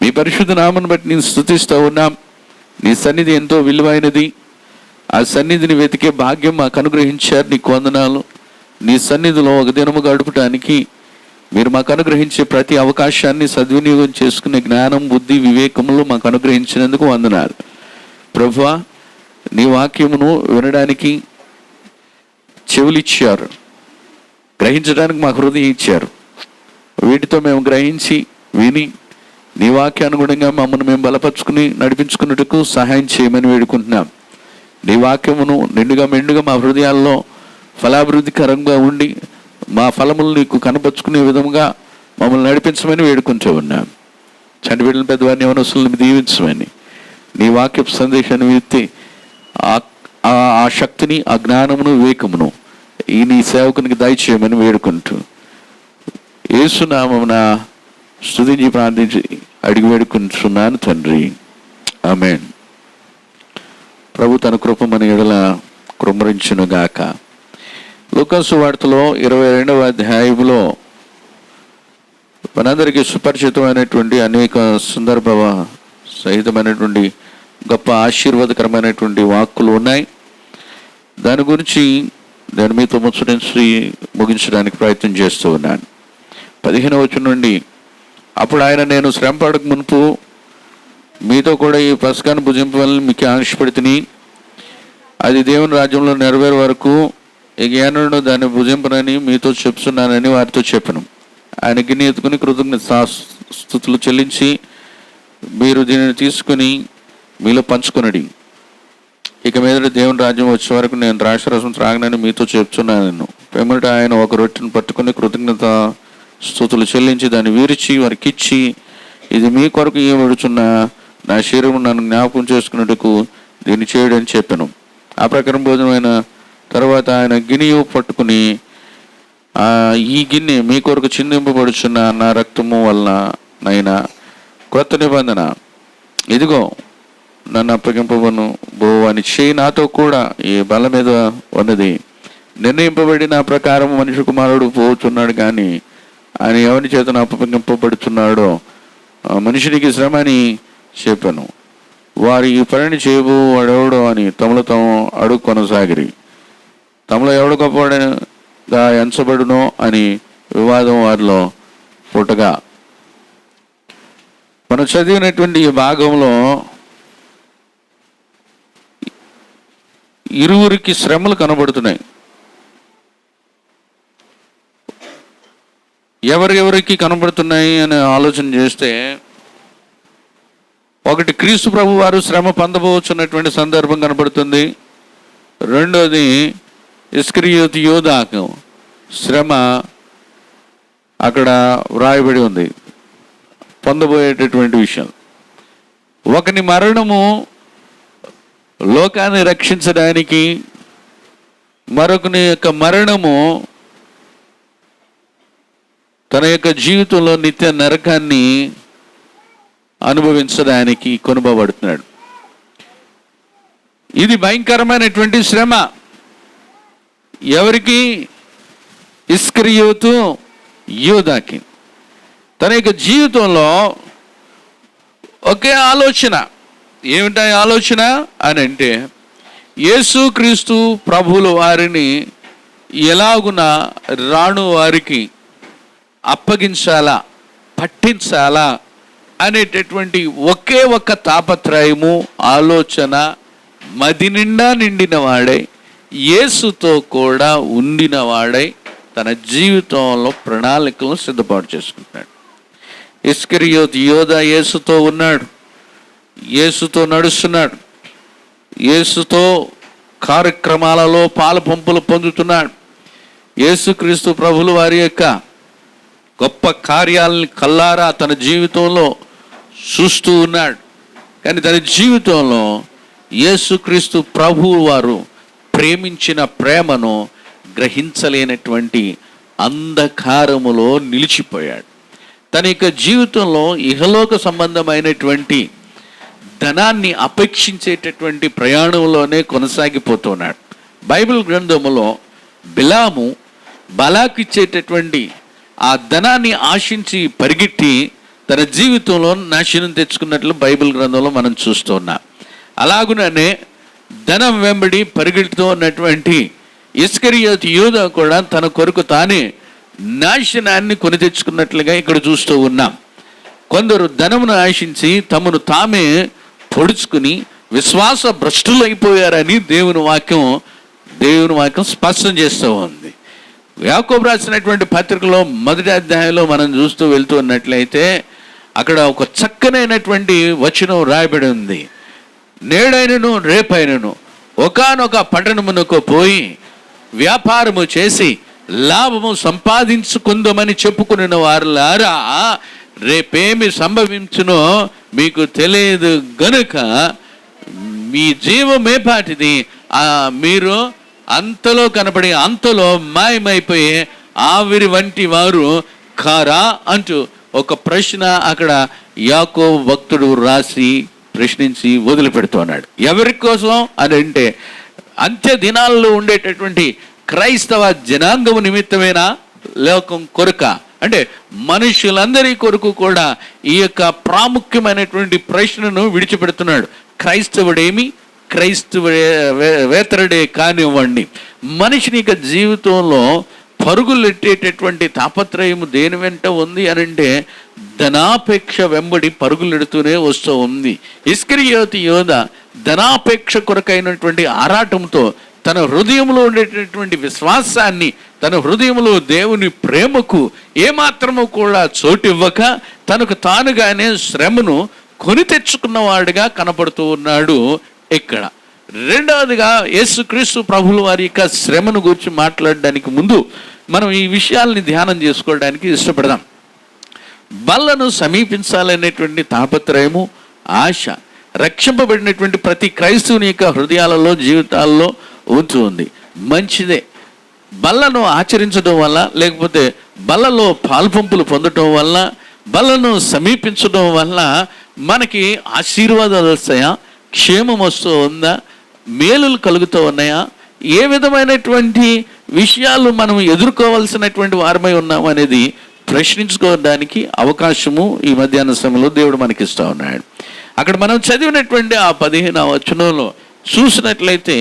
మీ పరిశుద్ధ నామను బట్టి నేను స్తుతిస్తూ ఉన్నాం. నీ సన్నిధి ఎంతో విలువైనది. ఆ సన్నిధిని వెతికే భాగ్యం మాకు అనుగ్రహించారు. నీకు వందనాలు. నీ సన్నిధిలో ఒక దినము గడపటానికి మీరు మాకు అనుగ్రహించే ప్రతి అవకాశాన్ని సద్వినియోగం చేసుకునే జ్ఞానం, బుద్ధి, వివేకములు మాకు అనుగ్రహించినందుకు వందనాలు. ప్రభువా, నీ వాక్యమును వినడానికి చెవులిచ్చారు, గ్రహించడానికి మాకు హృదయం ఇచ్చారు. వీటితో మేము గ్రహించి విని నీ వాక్యానుగుణంగా మమ్మల్ని మేము బలపరుచుకుని నడిపించుకున్నట్టుకు సహాయం చేయమని వేడుకుంటున్నాం. నీ వాక్యమును నిండుగా మెండుగా మా హృదయాల్లో ఫలాభివృద్ధికరంగా ఉండి మా ఫలములు నీకు కనపరుచుకునే విధంగా మమ్మల్ని నడిపించమని వేడుకుంటూ ఉన్నాం. చంటి బిడ్డల పెద్దవారిని యవనస్తులను దీవించమని, నీ వాక్యపు సందేశాన్ని విత్తి ఆ శక్తిని, ఆ జ్ఞానమును, వివేకమును ఈ నీ సేవకునికి దయచేయమని వేడుకుంటూ యేసునామమున స్తుతించి ప్రార్థించి అడిగి వేడుకుంటున్నాను తండ్రి. ఆమేన్. ప్రభు తన కృప మన ఎడల కృమ్మరించునుగాక. లూకా సువార్తలో 22వ అధ్యాయంలో మనందరికీ సుపరిచితమైనటువంటి అనేక సందర్భ సహితమైనటువంటి గొప్ప ఆశీర్వాదకరమైనటువంటి వాక్కులు ఉన్నాయి. దాని గురించి దాని మీతో ముగించడానికి ప్రయత్నం చేస్తూ ఉన్నాను. 15వ వచనం నుండి, అప్పుడు ఆయన, నేను శ్రమపడక మునుపు మీతో కూడా ఈ పస్కాను భుజింపాలని మీకు ఆశపడితిని. అది దేవుని రాజ్యంలో నెరవేరే వరకు ఈ జ్ఞానుడు దాన్ని భుజింపనని మీతో చెప్తున్నానని వారితో చెప్పను. ఆయన గిన్నె ఎత్తుకుని కృతజ్ఞతాస్తుతులు చెల్లించి, మీరు దీనిని తీసుకుని మీలో పంచుకొనడి. ఇక మీద దేవుని రాజ్యం వచ్చే వరకు నేను ద్రాక్షరసం త్రాగనని మీతో చెప్తున్నాను. వెంబట ఆయన ఒక రొట్టెను పట్టుకుని కృతజ్ఞత స్తుతులు చెల్లించి దాన్ని విరిచి వారికి ఇచ్చి, ఇది మీ కొరకు ఇవ్వబడుచున్న నా శరీరం, నన్ను జ్ఞాపకం చేసుకున్నట్టుకు దీన్ని చేయడని చెప్పాను. ఆ ప్రకారం భోజనమైన తర్వాత ఆయన గిన్నె పట్టుకుని, ఈ గిన్నె మీ కొరకు చిందింపబడుచున్న నా రక్తము వలన నైనా క్రొత్త నిబంధన, ఇదిగో నన్ను అప్పగింపబను బో అని చేయి నాతో కూడా ఈ బల మీద ఉన్నది. నిర్ణయింపబడిన ప్రకారం మనిషి కుమారుడు పోతున్నాడు, కానీ ఆయన ఎవరి చేతను అప్పగింపబడుతున్నాడో మనుషునికి శ్రమ అని చెప్పాను. వారు ఈ పనిని చేయబో వాడెవడో అని తమలో తాము అడుగు కొనసాగిరి. తమలో ఎవడు గొప్పవాడుగా ఎంచబడునో అని వివాదం వారిలో పుట్టగా, మనం చదివినటువంటి ఈ భాగంలో ఇరువురికి శ్రమలు కనబడుతున్నాయి. ఎవరెవరికి కనబడుతున్నాయి అని ఆలోచన చేస్తే, ఒకటి క్రీస్తు ప్రభు వారు శ్రమ పొందబోచున్నటువంటి సందర్భం కనబడుతుంది. రెండోది ఇస్కరియోతు యోధాకు శ్రమ అక్కడ వ్రాయబడి ఉంది, పొందబోయేటటువంటి విషయం. ఒకని మరణము లోకాన్ని రక్షించడానికి, మరొకని యొక్క మరణము తన యొక్క జీవితంలో నిత్య నరకాన్ని అనుభవించడానికి కొనుబడుతున్నాడు. ఇది భయంకరమైనటువంటి శ్రమ. ఎవరికి? ఇస్కరియోతు యోధాకి. తన యొక్క జీవితంలో ఒకే ఆలోచన. ఏమిటా ఆలోచన అని అంటే, యేసుక్రీస్తు ప్రభువుల వారిని ఎలాగున రాను వారికి అప్పగించాలా, పట్టించాలా అనేటటువంటి ఒకే ఒక్క తాపత్రయము, ఆలోచన మది నిండా నిండిన వాడై, యేసుతో కూడా ఉండిన వాడై తన జీవితంలో ప్రణాళికలను సిద్ధపాటు చేసుకుంటున్నాడు. ఇస్కరియోతు యోధా యేసుతో ఉన్నాడు, యేసుతో నడుస్తున్నాడు, యేసుతో కార్యక్రమాలలో పాలు పంపులు పొందుతున్నాడు. యేసుక్రీస్తు ప్రభులు వారి యొక్క గొప్ప కార్యాలని కల్లారా తన జీవితంలో చూస్తూ ఉన్నాడు. కానీ తన జీవితంలో యేసుక్రీస్తు ప్రభువు వారు ప్రేమించిన ప్రేమను గ్రహించలేనటువంటి అంధకారములో నిలిచిపోయాడు. తన యొక్క జీవితంలో ఇహలోక సంబంధమైనటువంటి ధనాన్ని అపేక్షించేటటువంటి ప్రయాణంలోనే కొనసాగిపోతున్నాడు. బైబిల్ గ్రంథములో బిలాము బలాకు ఇచ్చేటటువంటి ఆ ధనాన్ని ఆశించి పరిగెట్టి తన జీవితంలో నాశనం తెచ్చుకున్నట్లు బైబిల్ గ్రంథంలో మనం చూస్తూ ఉన్నాం. అలాగుననే ధనం వెంబడి పరిగెడుతూ ఉన్నటువంటి ఇస్కరియోతు యూదా కూడా తన కొరకు తానే నాశనాన్ని కొని తెచ్చుకున్నట్లుగా ఇక్కడ చూస్తూ ఉన్నాం. కొందరు ధనమును ఆశించి తమను తామే పొడుచుకుని విశ్వాస భ్రష్టులైపోయారని దేవుని వాక్యం స్పష్టం చేస్తూ ఉంది. యాకోబు రాసినటువంటి పత్రికలో మొదటి అధ్యాయంలో మనం చూస్తూ వెళ్తూ ఉన్నట్లయితే అక్కడ ఒక చక్కనైనటువంటి వచనం రాయబడి ఉంది. నేడైనను రేపైనను ఒకానొక పట్టణమునకు పోయి వ్యాపారము చేసి లాభము సంపాదించుకుందామని చెప్పుకున్న వారులారా, రేపేమి సంభవించునో మీకు తెలియదు గనుక మీ జీవమే పాటిది, మీరు అంతలో కనపడి అంతలో మాయమైపోయే ఆవిరి వంటి వారు కారా అంటూ ఒక ప్రశ్న అక్కడ యాకోబు భక్తుడు రాసి ప్రశ్నించి వదిలిపెడుతున్నాడు. ఎవరి కోసం అని అంటే అంత్య దినాల్లో ఉండేటటువంటి క్రైస్తవ జనాంగము నిమిత్తమేనా, లోకం కొరక అంటే మనుషులందరి కొరకు కూడా ఈ యొక్క ప్రాముఖ్యమైనటువంటి ప్రశ్నను విడిచిపెడుతున్నాడు. క్రైస్తవుడేమి, క్రైస్తవేతరుడే కానివ్వండి, మనిషిని యొక్క జీవితంలో పరుగులెట్టేటటువంటి తాపత్రయము దేని వెంట ఉంది అని అంటే ధనాపేక్ష వెంబడి పరుగులెడుతూనే వస్తూ ఉంది. ఇస్కరియోతు యోధ ధనాపేక్ష కొరకైనటువంటి ఆరాటంతో తన హృదయంలో ఉండేటటువంటి విశ్వాసాన్ని, తన హృదయంలో దేవుని ప్రేమకు ఏమాత్రము కూడా చోటివ్వక తనకు తానుగానే శ్రమను కొని తెచ్చుకున్నవాడుగా కనపడుతూ ఉన్నాడు. ఇక్కడ రెండవదిగా యేసుక్రీస్తు ప్రభుల వారి యొక్క శ్రమను గురించి మాట్లాడడానికి ముందు మనం ఈ విషయాల్ని ధ్యానం చేసుకోవడానికి ఇష్టపడదాం. బల్లను సమీపించాలనేటువంటి తాపత్రయము, ఆశ రక్షింపబడినటువంటి ప్రతి క్రైస్తవుని యొక్క హృదయాలలో, జీవితాల్లో ఉంది. మంచిదే. బల్లను ఆచరించడం వల్ల, లేకపోతే బల్లలో పాల్పంపులు పొందడం వల్ల, బల్లను సమీపించడం వల్ల మనకి ఆశీర్వాదాలు వస్తాయా, క్షేమం వస్తూ ఉందా, మేలులు కలుగుతూ ఉన్నాయా, ఏ విధమైనటువంటి విషయాలు మనం ఎదుర్కోవాల్సినటువంటి వారమై ఉన్నాం అనేది ప్రశ్నించుకోవడానికి అవకాశము ఈ మధ్యాహ్న సమయంలో దేవుడు మనకి ఇస్తూ ఉన్నాడు. అక్కడ మనం చదివినటువంటి ఆ 15వ వచనంలో చూసినట్లయితే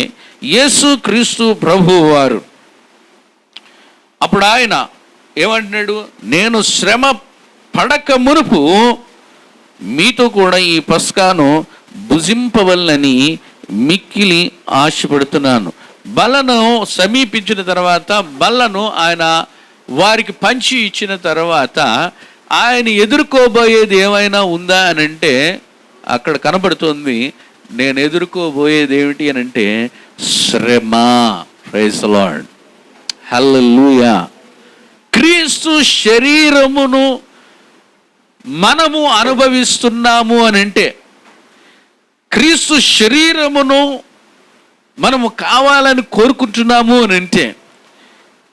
యేసు క్రీస్తు ప్రభువు వారు అప్పుడు ఆయన ఏమంటున్నాడు, నేను శ్రమ పడక మునుపు మీతో కూడా ఈ పస్కాను భుజింపవల్లని మిక్కిలి ఆశపడుతున్నాను. బలను సమీపించిన తర్వాత, బలను ఆయన వారికి పంచి ఇచ్చిన తర్వాత ఆయన ఎదుర్కోబోయేది ఏమైనా ఉందా అని అంటే అక్కడ కనబడుతుంది. నేను ఎదుర్కోబోయేది ఏమిటి అని అంటే శ్రమ. ప్రైజ్ ది లార్డ్, హల్లెలూయా. క్రీస్తు శరీరమును మనము అనుభవిస్తున్నాము అని అంటే, క్రీస్తు శరీరమును మనము కావాలని కోరుకుంటున్నాము అని అంటే,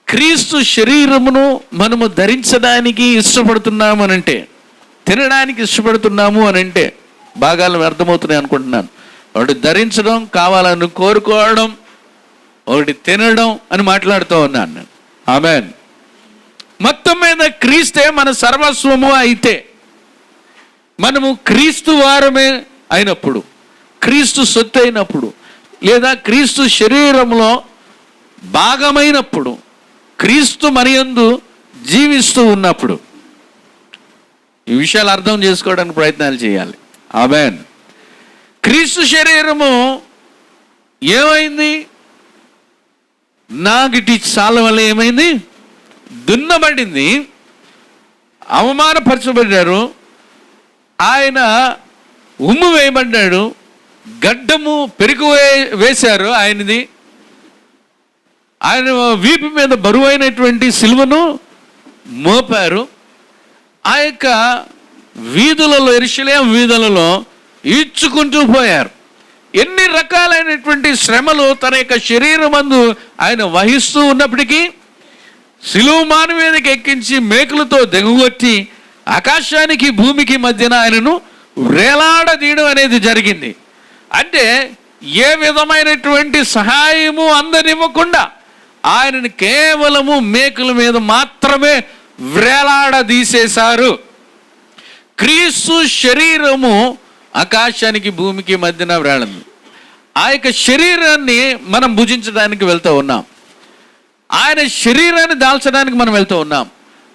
క్రీస్తు శరీరమును మనము ధరించడానికి ఇష్టపడుతున్నాము అని అంటే, తినడానికి ఇష్టపడుతున్నాము అని అంటే, భాగాలు అర్థమవుతున్నాయి అనుకుంటున్నాను. ఒకటి ధరించడం, కావాలని కోరుకోవడం, ఒకటి తినడం అని మాట్లాడుతూ ఉన్నాను నేను. ఆమేన్. మొత్తం మీద క్రీస్తే మన సర్వస్వము అయితే, మనము క్రీస్తు వారమే అయినప్పుడు, క్రీస్తు సొత్తు అయినప్పుడు, లేదా క్రీస్తు శరీరంలో భాగమైనప్పుడు, క్రీస్తు మనయందు జీవిస్తూ ఉన్నప్పుడు ఈ విషయాలు అర్థం చేసుకోవడానికి ప్రయత్నాలు చేయాలి. ఆమేన్. క్రీస్తు శరీరము ఏమైంది? నాగిటి చాల వల్ల ఏమైంది? దున్నబడింది, అవమానపరచబడ్డారు, ఆయన ఉమ్ము వేయబడ్డాడు, గడ్డము పెరుగు వేశారు ఆయనది, ఆయన వీపు మీద బరువైనటువంటి సిలువను మోపారు. ఆ యొక్క వీధులలో, యెరూషలేము వీధులలో ఈడ్చుకుంటూ పోయారు. ఎన్ని రకాలైనటువంటి శ్రమలు తన యొక్క శరీరమందు ఆయన వహిస్తూ ఉన్నప్పటికీ సిలువ మాను మీదకి ఎక్కించి మేకులతో దిగగొట్టి ఆకాశానికి భూమికి మధ్యన ఆయనను వేలాడదీయడం అనేది జరిగింది. అంటే ఏ విధమైనటువంటి సహాయము అందనివ్వకుండా ఆయనను కేవలము మేకుల మీద మాత్రమే వేలాడదీసేశారు. క్రీస్తు శరీరము ఆకాశానికి భూమికి మధ్యన వేళంది. ఆ యొక్క శరీరాన్ని మనం భుజించడానికి వెళ్తూ ఉన్నాం. ఆయన శరీరాన్ని దాల్చడానికి మనం వెళ్తూ ఉన్నాం.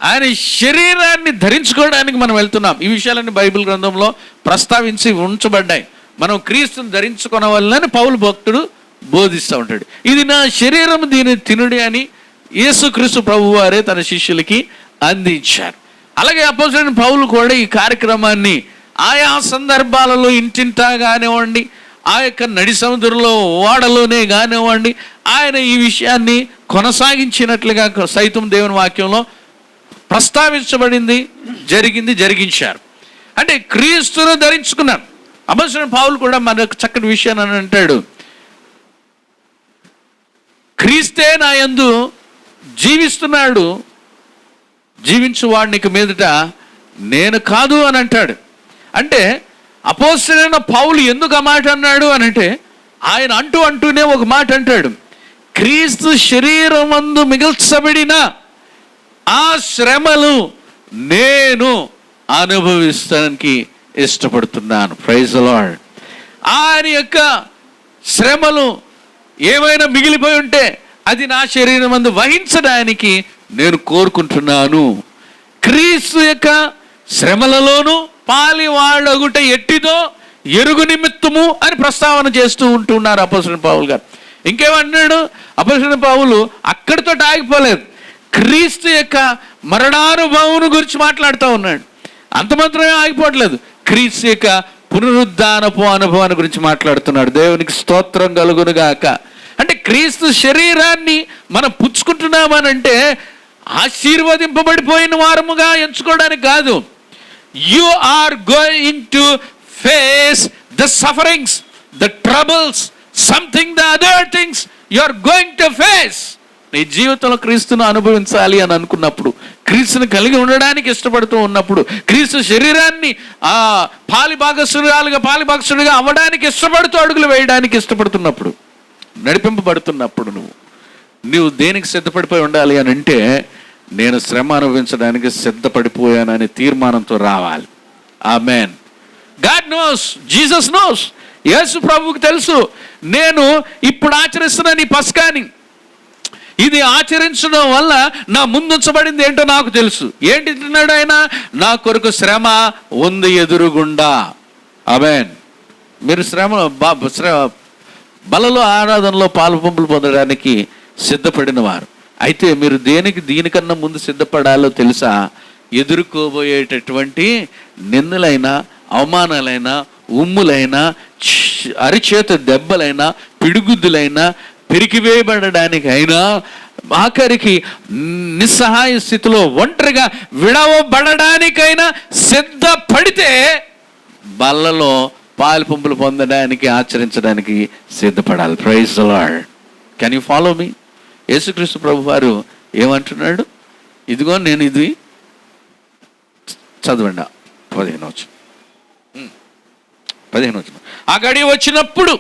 ఆయన శరీరాన్ని ధరించుకోవడానికి మనం వెళ్తున్నాం. ఈ విషయాలన్నీ బైబిల్ గ్రంథంలో ప్రస్తావించి ఉంచబడ్డాయి. మనం క్రీస్తుని ధరించుకున్న వల్లని పౌలు భక్తుడు బోధిస్తూ ఉంటాడు. ఇది నా శరీరం, దీన్ని తినుడి అని యేసుక్రీస్తు ప్రభువు వారే తన శిష్యులకి అందించారు. అలాగే అపోస్తలుడైన పౌలు కూడా ఈ కార్యక్రమాన్ని ఆయా సందర్భాలలో ఇంటింటా కానివ్వండి, ఆ యొక్క నడి సముద్రంలో ఓడలోనే కానివ్వండి, ఆయన ఈ విషయాన్ని కొనసాగించినట్లుగా సైతం దేవుని వాక్యంలో ప్రస్తావించబడింది, జరిగించారు. అంటే క్రీస్తును ధరించుకున్నాను. అపోస్తలుడైన పౌలు కూడా మనకు చక్కటి విషయాన్ని అని అంటాడు, క్రీస్తే నా యందు జీవిస్తున్నాడు, జీవించువాడికి మీదట నేను కాదు అని అంటాడు. అంటే అపోస్తలుడైన పౌలు ఎందుకు ఆ మాట అన్నాడు అని అంటే, ఆయన అంటూనే ఒక మాట అంటాడు, క్రీస్తు శరీరమందు మిగిల్చబడిన ఆ శ్రమలు నేను అనుభవిస్తానికి ఇష్టపడుతున్నాను. Praise the lord. ఆయన యొక్క శ్రమలు ఏమైనా మిగిలిపోయి ఉంటే అది నా శరీరమందు వహించడానికి నేను కోరుకుంటున్నాను. క్రీస్తు యొక్క శ్రమలలోనూ పాలివాడగుట ఎట్టిదో ఎరుగు నిమిత్తము అని ప్రస్తావన చేస్తూ ఉంటున్నారు అపోస్తలుడైన పౌలు గారు. ఇంకేమన్నాడు అపోస్తలుడైన పౌలు? అక్కడితో ఆగిపోలేదు, క్రీస్తు యొక్క మరణానుభవం గురించి మాట్లాడుతూ ఉన్నాడు. అంత మాత్రమే ఆగిపోవట్లేదు, క్రీస్తు యొక్క పునరుద్ధానపు అనుభవాన్ని గురించి మాట్లాడుతున్నాడు. దేవునికి స్తోత్రం కలుగును గాక. అంటే క్రీస్తు శరీరాన్ని మనం పుచ్చుకుంటున్నామనంటే ఆశీర్వదింపబడిపోయిన వారముగా ఎంచుకోవడానికి కాదు. You are going to face the sufferings, the troubles, something the other things you are going to face. నీ జీవితంలో క్రీస్తును అనుభవించాలి అని అనుకున్నప్పుడు, క్రీస్తుని కలిగి ఉండడానికి ఇష్టపడుతూ ఉన్నప్పుడు, క్రీస్తు శరీరాన్ని పాలిభాగస్తుడిగా అవ్వడానికి ఇష్టపడుతూ అడుగులు వేయడానికి ఇష్టపడుతున్నప్పుడు, నడిపింపబడుతున్నప్పుడు నువ్వు దేనికి సిద్ధపడిపోయి ఉండాలి అని అంటే, నేను శ్రమ అనుభవించడానికి సిద్ధపడిపోయానని తీర్మానంతో రావాలి. Amen. God knows, Jesus knows. యేసు ప్రభువుకి తెలుసు, నేను ఇప్పుడు ఆచరిస్తున్న ఈ పస్కాని, ఇది ఆచరించడం వల్ల నా ముందుంచబడింది ఏంటో నాకు తెలుసు. ఏంటి తిన్నాడు ఆయన? నా కొరకు శ్రమ ఉంది ఎదురుగుండా. ఆమేన్. మీరు బలలో ఆరాధనలో పాలు పంపులు పొందడానికి సిద్ధపడిన వారు అయితే మీరు దీనికన్నా ముందు సిద్ధపడాలో తెలుసా? ఎదుర్కోబోయేటటువంటి నిందలైనా, అవమానాలైనా, ఉమ్ములైనా, అరిచేత దెబ్బలైనా, పిడుగుద్దులైనా, పెరికివేయబడడానికైనా, ఆఖరికి నిస్సహాయ స్థితిలో ఒంటరిగా విడవబడడానికైనా సిద్ధపడితే బల్లలో పాలు పంపులు పొందడానికి, ఆచరించడానికి సిద్ధపడాలి. Praise the lord. Can you follow me? యేసుక్రీస్తు ప్రభు వారు ఏమంటున్నాడు? ఇదిగో నేను ఇది చదవండి 15వ వచనం. ఆ గడియ వచ్చినప్పుడు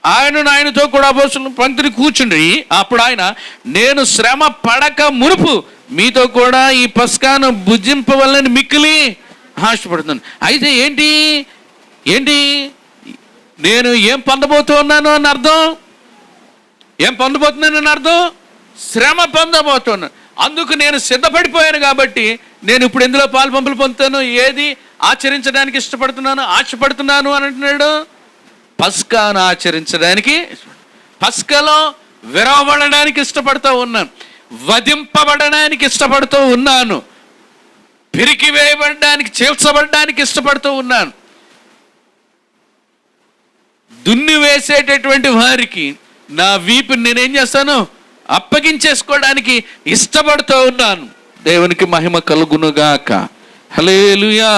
ఆయనతో కూడా అపోస్తలులు పంక్తిని కూర్చుండి, అప్పుడు ఆయన, నేను శ్రమ పడక మునుపు మీతో కూడా ఈ పస్కాను భుజింపవలని మిక్కిలి ఆశపడుతున్నాను. అయితే ఏంటి నేను ఏం పొందబోతున్నాను అని అర్థం? ఏం పొందబోతున్నాను అర్థం? శ్రమ పొందబోతున్నాను. అందుకు నేను సిద్ధపడిపోయాను కాబట్టి నేను ఇప్పుడు ఎందులో పాలు పంపులు పొందుతాను, ఏది ఆచరించడానికి ఆశపడుతున్నాను అని అంటున్నాడు. పస్కాను ఆచరించడానికి, పస్కలో విరవబడడానికి ఇష్టపడుతూ ఉన్నాను, వధింపబడడానికి ఇష్టపడుతూ ఉన్నాను, పిరికివేయబడడానికి, చీల్చబడడానికి ఇష్టపడుతూ ఉన్నాను. దున్ని వేసేటటువంటి వారికి నా వీపుని నేనేం చేస్తాను? అప్పగించేసుకోవడానికి ఇష్టపడుతూ ఉన్నాను. దేవునికి మహిమ కలుగునుగాక. హల్లెలూయా,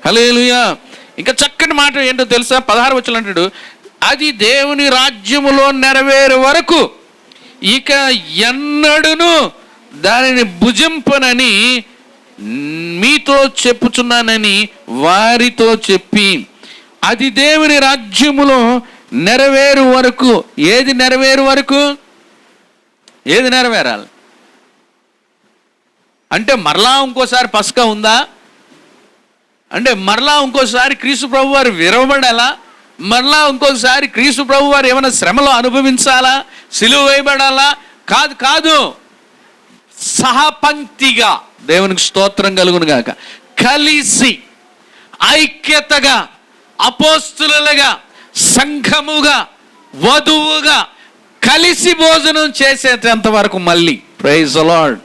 హల్లెలూయా. ఇంకా చక్కని మాట ఏంటో తెలుసా? 16వ వచనం అంటాడు, అది దేవుని రాజ్యములో నెరవేరే వరకు ఇక ఎన్నడూను దానిని భుజింపనని మీతో చెప్పుచున్నానని వారితో చెప్పి, అది దేవుని రాజ్యములో నెరవేరు వరకు. ఏది నెరవేరు వరకు? ఏది నెరవేరాలి అంటే మరలా ఇంకోసారి పస్కా ఉందా? అంటే మరలా ఇంకోసారి క్రీస్తు ప్రభు వారు విరవబడాలా? మరలా ఇంకోసారి క్రీస్తు ప్రభు వారు ఏమైనా శ్రమలో అనుభవించాలా? సిలువ వేయబడాలా? కాదు కాదు, సహపంక్తిగా, దేవునికి స్తోత్రం కలుగును గాక, కలిసి ఐక్యతగా అపోస్తులుగా సంఘముగా వధువుగా కలిసి భోజనం చేసేంత వరకు మళ్ళీ ప్రైజ్ ది లార్డ్.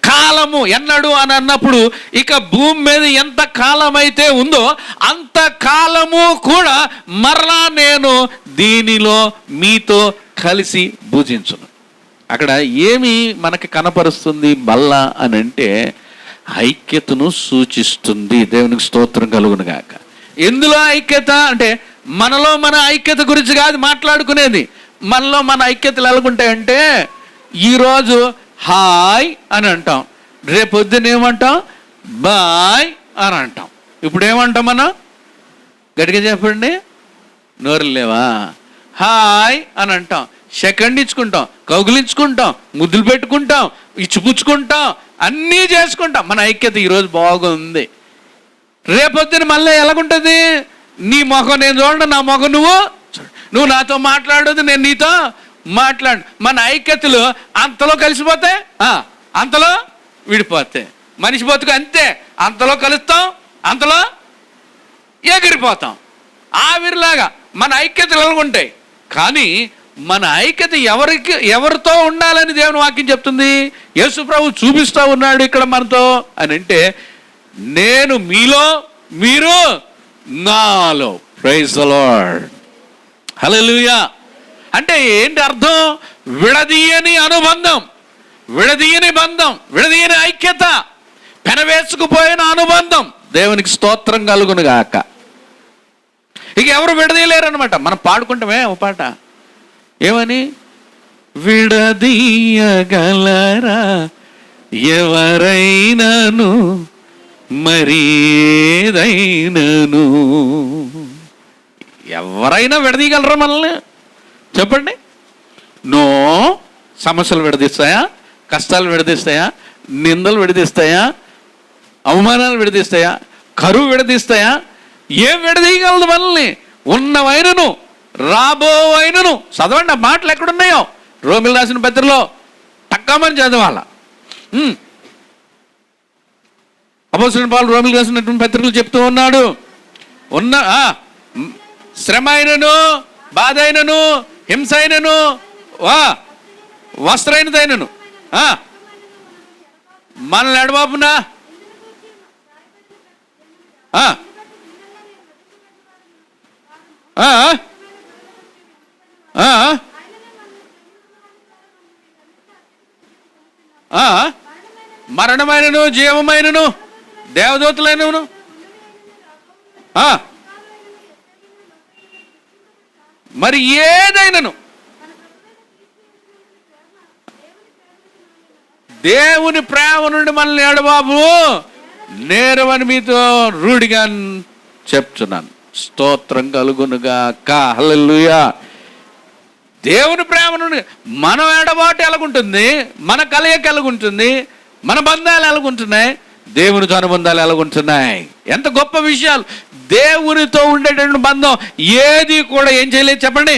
కాలము ఎన్నడు అని అన్నప్పుడు ఇక భూమి మీద ఎంత కాలం అయితే ఉందో అంత కాలము కూడా మరలా నేను దీనిలో మీతో కలిసి భుజించును. అక్కడ ఏమి మనకి కనపరుస్తుంది బల్ల అని అంటే ఐక్యతను సూచిస్తుంది. దేవునికి స్తోత్రం కలుగును గాక. ఎందులో ఐక్యత అంటే మనలో మన ఐక్యత గురించి కాదు మాట్లాడుకునేది. మనలో మన ఐక్యతలు ఎలాగుంటాయంటే ఈరోజు హాయ్ అని అంటాం, రేపొద్దున ఏమంటాం బాయ్ అని అంటాం. ఇప్పుడు ఏమంటాం మనం? గట్టిగా చెప్పండి, నోరు లేవా? హాయ్ అని అంటాం, సెకండ్ ఇచ్చుకుంటాం, కౌగులించుకుంటాం, ముద్దులు పెట్టుకుంటాం, ఇచ్చిపుచ్చుకుంటాం, అన్నీ చేసుకుంటాం. మన ఐక్యత ఈరోజు బాగుంది. రేపొద్దున మళ్ళీ ఎలాగుంటుంది? నీ మొఖం నేను చూడండి, నా మొఖం నువ్వు నాతో మాట్లాడదు, నేను నీతో మాట్లాడు. మన ఐక్యతలు అంతలో కలిసిపోతాయి, అంతలో విడిపోతాయి. మనిషి బతుకు అంతే, అంతలో కలుస్తాం, అంతలో ఎగిరిపోతాం. ఆవిరిలాగా మన ఐక్యతలు ఎలాగుంటాయి. కానీ మన ఐక్యత ఎవరితో ఉండాలని దేవుని వాక్యం చెప్తుంది. యేసు ప్రభు చూపిస్తూ ఉన్నాడు ఇక్కడ మనతో అని అంటే, నేను మీలో, మీరు నాలో. ప్రైజ్ ది లార్డ్, హల్లెలూయా. అంటే ఏంటి అర్థం? విడదీయని అనుబంధం, విడదీయని బంధం, విడదీయని ఐక్యత, పెనవేసుకుపోయిన అనుబంధం. దేవునికి స్తోత్రం కలుగును గాక. ఇక ఎవరు విడదీయలేరు అనమాట. మనం పాడుకుంటామే ఒక పాట, ఏమని? విడదీయగలరా ఎవరైనాను మరి ఏదైనాను. ఎవరైనా విడదీయగలరా మనల్ని? చెప్పండి. నో. సమస్యలు విడదీస్తాయా? కష్టాలు విడదీస్తాయా? నిందలు విడదీస్తాయా? అవమానాలు విడదీస్తాయా? కరువు విడదీస్తాయా? ఏం విడదీయగలదు మనల్ని? ఉన్నవైనను రాబోవైనను. చదవండి ఆ మాటలు ఎక్కడున్నాయో. రోమిలు రాసిన పత్రికలో టక్కమని చదవాల. అపోస్తలుడైన పౌలు రోమిలు రాసినటువంటి పత్రికలు చెప్తూ ఉన్నాడు, ఉన్న శ్రమ అయినను, బాధ అయినను, హింస అయినను, వస్త్రైనదైనను మనల్ని ఎడబాపునా మరణమైనను, జీవమైనను, దేవదూతలైనను, మరి ఏదైనాను దేవుని ప్రేమ నుండి మనల్ని ఎడబాబు నేరమని మీతో రూఢిగా చెప్తున్నాను. స్తోత్రం కలుగునుగాక. హల్లెలూయా. దేవుని ప్రేమ నుండి మనం ఎడబాటు ఎలాగుంటుంది, మన కలయిక ఎలాగుంటుంది, మన బంధాలు ఎలాగుంటున్నాయి, దేవునితో అనుబంధాలు ఎలాగుంటున్నాయి. ఎంత గొప్ప విషయాలు. దేవునితో ఉండేటువంటి బంధం ఏది కూడా ఏం చేయలేదు చెప్పండి,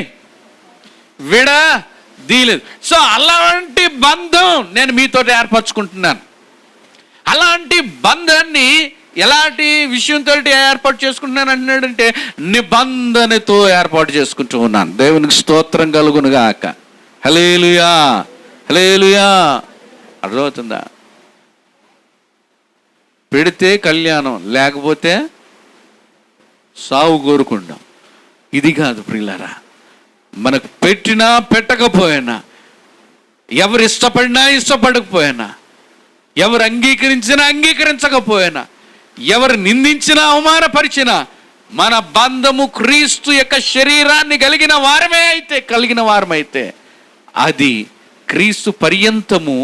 విడదీయలేదు. సో అలాంటి బంధం నేను మీతో ఏర్పరచుకుంటున్నాను. అలాంటి బంధాన్ని ఎలాంటి విషయంతో ఏర్పాటు చేసుకుంటున్నాను అంటున్నాడంటే నిబంధనతో ఏర్పాటు చేసుకుంటూ ఉన్నాను. దేవునికి స్తోత్రం కలుగునుగాక. హల్లెలూయా, హల్లెలూయా. అర్థమవుతుందా? పెడితే కళ్యాణం, లేకపోతే సావు కోరుకుంటాం. ఇది కాదు ప్రియులారా. మనకు పెట్టినా పెట్టకపోయినా, ఎవరు ఇష్టపడినా ఇష్టపడకపోయినా, ఎవరు అంగీకరించినా అంగీకరించకపోయినా, ఎవరు నిందించినా అవమానపరిచినా, మన బంధము క్రీస్తు యొక్క శరీరాన్ని కలిగిన వారమైతే అది క్రీస్తు పర్యంతము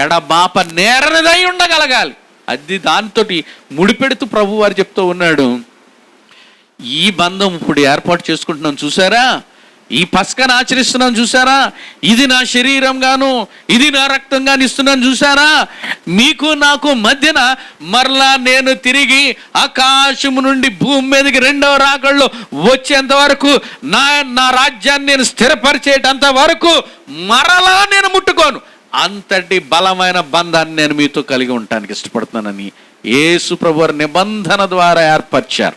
ఎడబాప నేరనిదై ఉండగలగాలి. అది దాంతో ముడిపెడుతూ ప్రభు వారు చెప్తూ ఉన్నాడు, ఈ బంధం ఇప్పుడు ఏర్పాటు చేసుకుంటున్నాం చూసారా, ఈ పస్కాను ఆచరిస్తున్నాను చూసారా, ఇది నా శరీరం గాను ఇది నా రక్తం గాను ఇస్తున్నాను చూసారా, మీకు నాకు మధ్యన మరలా నేను తిరిగి ఆకాశము నుండి భూమి మీదకి రెండవ రాకడలో వచ్చేంత వరకు నా రాజ్యాన్ని నేను స్థిరపరిచేటంత వరకు మరలా నేను ముట్టుకోను. అంతటి బలమైన బంధాన్ని నేను మీతో కలిగి ఉండటానికి ఇష్టపడుతున్నానని యేసు ప్రభువారు నిబంధన ద్వారా ఏర్పరిచారు.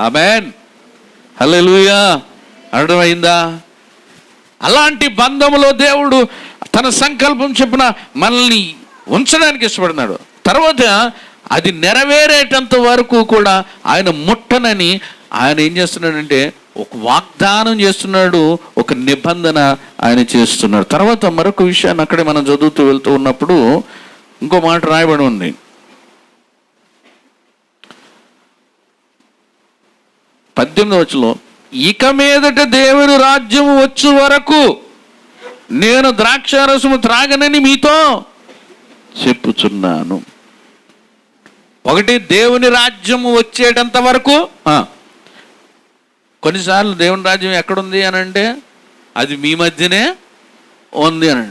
ఆమేన్, హల్లెలూయా. అర్థమైందా? అలాంటి బంధములో దేవుడు తన సంకల్పం చెప్పిన మనల్ని ఉంచడానికి ఇష్టపడినాడు. తర్వాత అది నెరవేరేటంత వరకు కూడా ఆయన ముట్టనని ఆయన ఏం చేస్తున్నాడంటే ఒక వాగ్దానం చేస్తున్నాడు, ఒక నిబంధన ఆయన చేస్తున్నాడు. తర్వాత మరొక విషయాన్ని అక్కడే మనం చదువుతూ వెళ్తూ ఉన్నప్పుడు ఇంకో మాట రాయబడి ఉంది. 18వ వచనంలో, ఇక మీదట దేవుని రాజ్యము వచ్చు వరకు నేను ద్రాక్షారసము త్రాగనని మీతో చెప్పుచున్నాను. ఒకటి, దేవుని రాజ్యము వచ్చేటంత వరకు. కొన్నిసార్లు దేవుని రాజ్యం ఎక్కడుంది అని అంటే అది మీ మధ్యనే ఉంది అని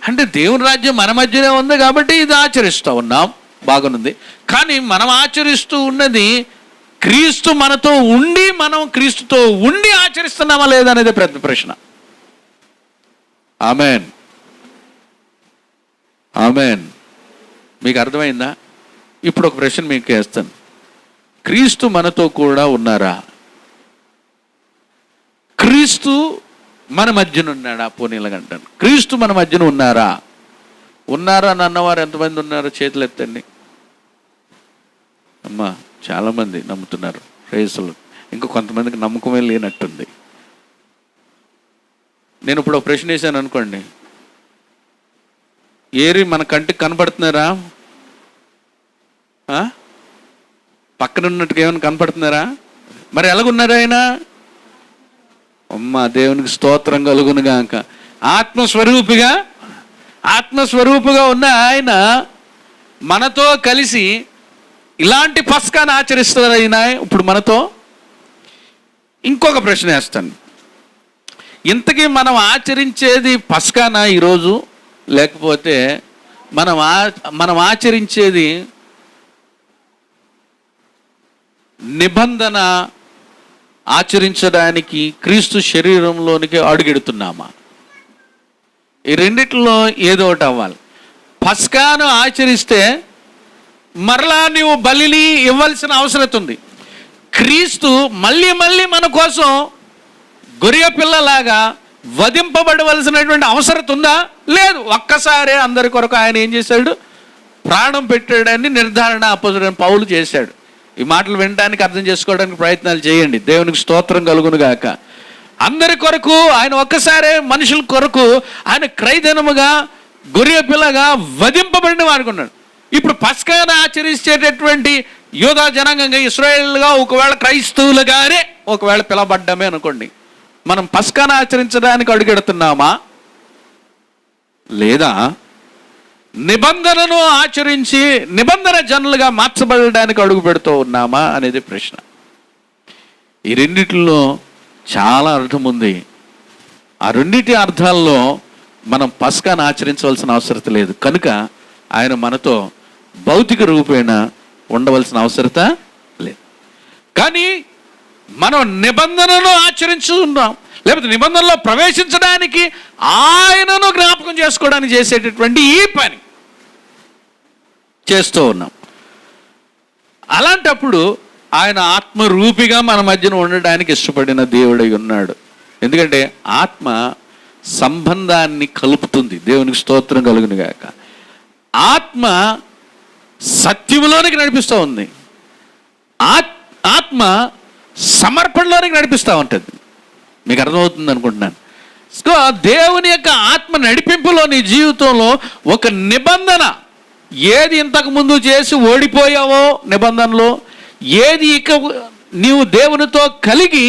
అంటే దేవుని రాజ్యం మన మధ్యనే ఉంది కాబట్టి ఇది ఆచరిస్తూ ఉన్నాం, బాగుంది. కానీ మనం ఆచరిస్తూ ఉన్నది క్రీస్తు మనతో ఉండి, మనం క్రీస్తుతో ఉండి ఆచరిస్తున్నామా లేదా అనేది పెద్ద ప్రశ్న. ఆమేన్, ఆమేన్. మీకు అర్థమైందా? ఇప్పుడు ఒక ప్రశ్న మీకు వేస్తాను. క్రీస్తు మనతో కూడా ఉన్నారా? క్రీస్తు మన మధ్యన ఉన్నాడా? పోనీలగంటాను, క్రీస్తు మన మధ్యన ఉన్నారా? ఉన్నారా అని అన్నవారు ఎంతమంది ఉన్నారో చేతులు ఎత్తండి. అమ్మా, చాలామంది నమ్ముతున్నారు. రేసులు ఇంకా కొంతమందికి నమ్మకమే లేనట్టుంది. నేను ఇప్పుడు ఒక ప్రశ్న వేసాను అనుకోండి, ఏరి మన కంటికి కనపడుతున్నారా? పక్కన ఉన్నట్టుగా ఏమైనా కనపడుతున్నారా? మరి ఎలాగున్నారా ఆయన? అమ్మ, దేవునికి స్తోత్రం కలుగును గాక. ఆత్మస్వరూపిగా ఉన్న ఆయన మనతో కలిసి ఇలాంటి పస్కాను ఆచరిస్తారు. ఆయన ఇప్పుడు మనతో. ఇంకొక ప్రశ్న వేస్తాను, ఇంతకీ మనం ఆచరించేది పస్కానా ఈరోజు, లేకపోతే మనం ఆచరించేది నిబంధన ఆచరించడానికి క్రీస్తు శరీరంలోనికి అడుగెడుతున్నామా? ఈ రెండిట్లో ఏదో ఒకటి అవ్వాలి. పస్కాను ఆచరిస్తే మరలా నీవు బలిని ఇవ్వాల్సిన అవసరం ఉంది. క్రీస్తు మళ్ళీ మన కోసం గొర్రె పిల్లలాగా వధింపబడవలసినటువంటి అవసరం ఉందా? లేదు. ఒక్కసారే అందరి కొరకు ఆయన ఏం చేశాడు? ప్రాణం పెట్టాడని నిర్ధారణ అపోస్తలుడైన పౌలు చేశాడు. ఈ మాటలు వినడానికి, అర్థం చేసుకోవడానికి ప్రయత్నాలు చేయండి. దేవునికి స్తోత్రం కలుగును గాక. అందరి కొరకు ఆయన ఒక్కసారే మనుషుల కొరకు ఆయన క్రైదనముగా గొర్రె పిల్లగా వధింపబడిన వాడుకున్నాడు. ఇప్పుడు పస్కాను ఆచరించేటటువంటి యూదా జనాంగంగా, ఇశ్రాయేలుగా, ఒకవేళ క్రైస్తవులుగానే ఒకవేళ పిలబడ్డమే అనుకోండి, మనం పస్కాను ఆచరించడానికి అడుగెడుతున్నామా, లేదా నిబంధనను ఆచరించి నిబంధన జనులుగా మార్చబడడానికి అడుగు పెడుతూ ఉన్నామా అనేది ప్రశ్న. ఈ రెండిట్లో చాలా అర్థం ఉంది. ఆ రెండిటి అర్థాల్లో మనం పస్కాను ఆచరించవలసిన అవసరం లేదు. కనుక ఆయన మనతో భౌతిక రూపేణ ఉండవలసిన అవసరత లేదు. కానీ మనం నిబంధనను ఆచరించున్నాం, లేకపోతే నిబంధనలో ప్రవేశించడానికి ఆయనను జ్ఞాపకం చేసుకోవడానికి చేసేటటువంటి ఈ పని చేస్తూ ఉన్నాం. అలాంటప్పుడు ఆయన ఆత్మరూపిగా మన మధ్యన ఉండడానికి ఇష్టపడిన దేవుడై ఉన్నాడు. ఎందుకంటే ఆత్మ సంబంధాన్ని కలుపుతుంది. దేవునికి స్తోత్రం కలుగును గాక. ఆత్మ సత్యములోనికి నడిపిస్తూ ఉంది. ఆత్మ సమర్పణలోనికి నడిపిస్తూ ఉంటుంది. మీకు అర్థమవుతుంది అనుకుంటున్నాను. సో దేవుని యొక్క ఆత్మ నడిపింపులో నీ జీవితంలో ఒక నిబంధన, ఏది ఇంతకు ముందు చేసి ఓడిపోయావో నిబంధనలో, ఏది ఇక నీవు దేవునితో కలిగి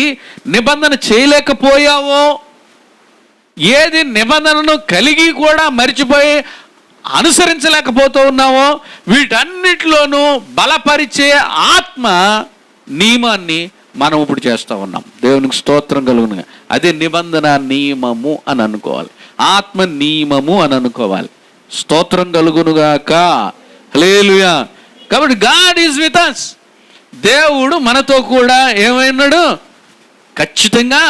నిబంధన చేయలేకపోయావో, ఏది నిబంధనను కలిగి కూడా మరిచిపోయి అనుసరించలేకపోతూ ఉన్నావో, వీటన్నిటిలోనూ బలపరిచే ఆత్మ నియమాన్ని మనం ఇప్పుడు చేస్తూ ఉన్నాం. దేవునికి స్తోత్రం కలుగునుగా. అదే నిబంధన నియమము అని అనుకోవాలి, ఆత్మ నియమము అని అనుకోవాలి. స్తోత్రం కలుగునుగాక. హల్లెలూయా. కాబట్టి గాడ్ ఈజ్ విత్ us. దేవుడు మనతో కూడా ఏమైనాడు? ఖచ్చితంగా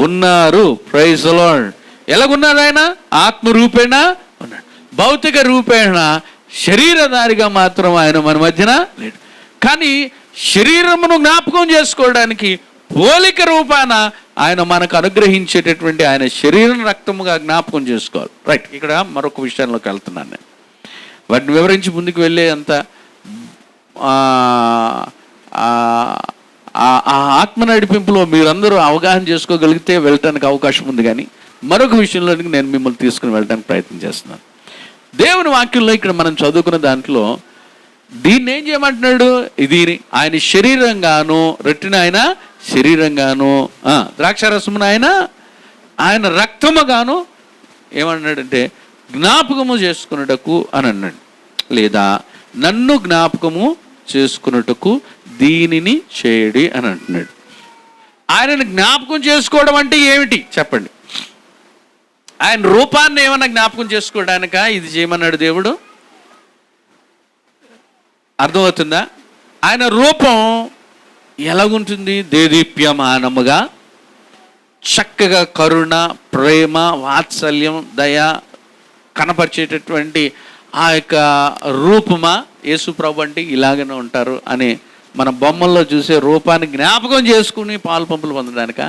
ఉన్నారు. Praise the lord. ఎలాగున్నాడు ఆయన? ఆత్మరూపేణ ఉన్నాడు. భౌతిక రూపేణ శరీరధారిగా మాత్రం ఆయన మన మధ్యన లేడు. కానీ శరీరమును జ్ఞాపకం చేసుకోవడానికి పోలిక రూపాన ఆయన మనకు అనుగ్రహించేటటువంటి ఆయన శరీరం రక్తముగా జ్ఞాపకం చేసుకోవాలి. రైట్, ఇక్కడ మరొక విషయంలోకి వెళ్తున్నాను నేను. వాటిని వివరించి ముందుకు వెళ్ళే అంత ఆ ఆత్మ నడిపింపులో మీరందరూ అవగాహన చేసుకోగలిగితే వెళ్ళటానికి అవకాశం ఉంది. కానీ మరొక విషయంలోనికి నేను మిమ్మల్ని తీసుకుని వెళ్ళడానికి ప్రయత్నం చేస్తున్నాను. దేవుని వాక్యంలో ఇక్కడ మనం చదువుకున్న దాంట్లో దీన్ని ఏం చేయమంటున్నాడు? ఇది ఆయన శరీరంగాను, రొట్టెని ఆయన శరీరంగాను, ద్రాక్షారసమును ఆయన రక్తముగాను ఏమన్నాడంటే జ్ఞాపకము చేసుకున్నటకు అని అన్నాడు. లేదా నన్ను జ్ఞాపకము చేసుకున్నటకు దీనిని చేయడి అని అంటున్నాడు. ఆయనను జ్ఞాపకం చేసుకోవడం అంటే ఏమిటి చెప్పండి? ఆయన రూపాన్ని ఏమన్నా జ్ఞాపకం చేసుకోవడానిక ఇది చేయమన్నాడు దేవుడు? అర్థమవుతుందా? ఆయన రూపం ఎలాగుంటుంది? దేదీప్యమానముగా, చక్కగా కరుణ, ప్రేమ, వాత్సల్యం, దయ కనపరిచేటటువంటి ఆ యొక్క రూపమా యేసు ప్రభు అంటే ఇలాగనే ఉంటారు అని మన బొమ్మల్లో చూసే రూపాన్ని జ్ఞాపకం చేసుకుని పాలు పంపులు పొందడానిక?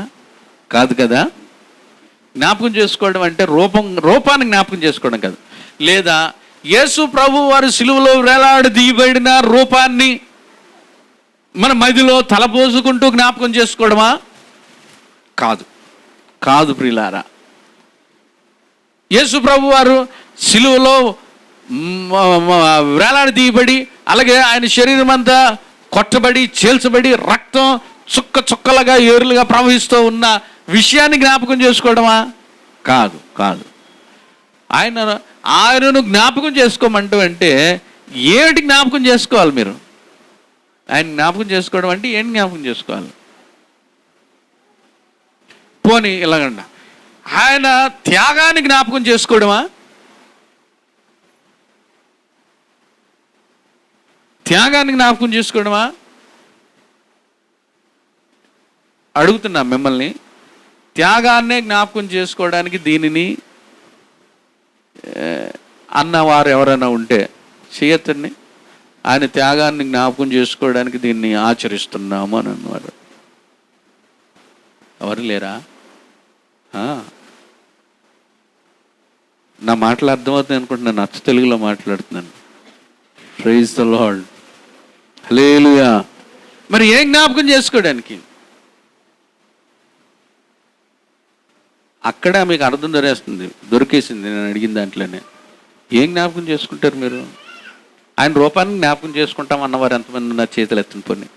కాదు కదా. జ్ఞాపకం చేసుకోవడం అంటే రూపాన్ని జ్ఞాపకం చేసుకోవడం కాదు. లేదా యేసు ప్రభు వారు సిలువలో వేలాడదీయబడిన రూపాన్ని మన మదిలో తలపోసుకుంటూ జ్ఞాపకం చేసుకోవడమా? కాదు, కాదు ప్రియులారా. యేసు ప్రభు వారు సిలువలో వేలాడదీయబడి, అలాగే ఆయన శరీరం అంతా కొట్టబడి, చీల్చబడి, రక్తం చుక్క చుక్కలుగా ఏరులుగా ప్రవహిస్తూ ఉన్న విషయాన్ని జ్ఞాపకం చేసుకోవడమా? కాదు, కాదు. ఆయనను జ్ఞాపకం చేసుకోమంటూ అంటే ఏమిటి జ్ఞాపకం చేసుకోవాలి మీరు? ఆయన జ్ఞాపకం చేసుకోవడం అంటే ఏంటి జ్ఞాపకం చేసుకోవాలి? పోనీ ఇలాగండి, ఆయన త్యాగాన్ని జ్ఞాపకం చేసుకోవడమా? త్యాగాన్ని జ్ఞాపకం చేసుకోవడమా? అడుగుతున్నా మిమ్మల్ని. త్యాగాన్నే జ్ఞాపకం చేసుకోవడానికి దీనిని అన్నవారు ఎవరైనా ఉంటే చేయొద్దండి. ఆయన త్యాగాన్ని జ్ఞాపకం చేసుకోవడానికి దీన్ని ఆచరిస్తున్నాము అని అన్నవారు ఎవరు లేరా? నా మాటలు అర్థమవుతుంది అనుకుంటున్నాను. నచ్చ తెలుగులో మాట్లాడుతున్నాను. Praise the Lord. హల్లెలూయా. మరి ఏం జ్ఞాపకం చేసుకోవడానికి? అక్కడ మీకు అర్థం దొరికేసింది నేను అడిగిన దాంట్లోనే. ఏం జ్ఞాపకం చేసుకుంటారు మీరు? ఆయన రూపాన్ని జ్ఞాపకం చేసుకుంటాం అన్నవారు ఎంతమంది ఉన్నారు? చేతులు ఎత్తిన పోనీ.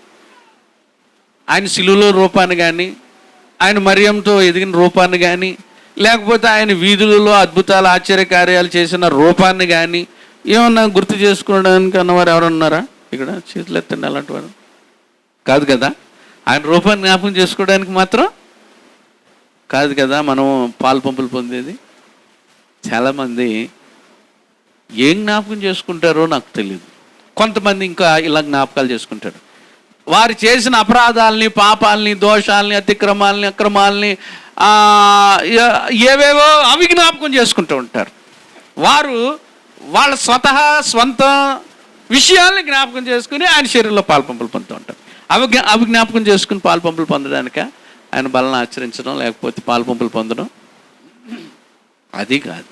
ఆయన సిలువలో రూపాన్ని కానీ, ఆయన మరియంతో ఎదిగిన రూపాన్ని కానీ, లేకపోతే ఆయన వీధులలో అద్భుతాలు, ఆశ్చర్యకార్యాలు చేసిన రూపాన్ని కానీ ఏమన్నా గుర్తు చేసుకోవడానికి అన్నవారు ఎవరన్నారా ఇక్కడ? చేతులు ఎత్తండి. అలాంటి వారు కాదు కదా. ఆయన రూపాన్ని జ్ఞాపకం చేసుకోవడానికి మాత్రం కాదు కదా మనం పాలు పంపులు పొందేది. చాలామంది ఏం జ్ఞాపకం చేసుకుంటారో నాకు తెలియదు. కొంతమంది ఇంకా ఇలా జ్ఞాపకాలు చేసుకుంటారు. వారు చేసిన అపరాధాలని, పాపాలని, దోషాలని, అతిక్రమాలని, అక్రమాలని, ఏవేవో అవి జ్ఞాపకం చేసుకుంటూ ఉంటారు. వారు వాళ్ళ స్వంత విషయాల్ని జ్ఞాపకం చేసుకుని ఆయన శరీరంలో పాలు పంపులు పొందుతూ ఉంటారు. అవి జ్ఞాపకం చేసుకుని పాలు పంపులు పొందడానిక ఆయన బలను ఆచరించడం, లేకపోతే పాలు పంపులు పొందడం? అది కాదు.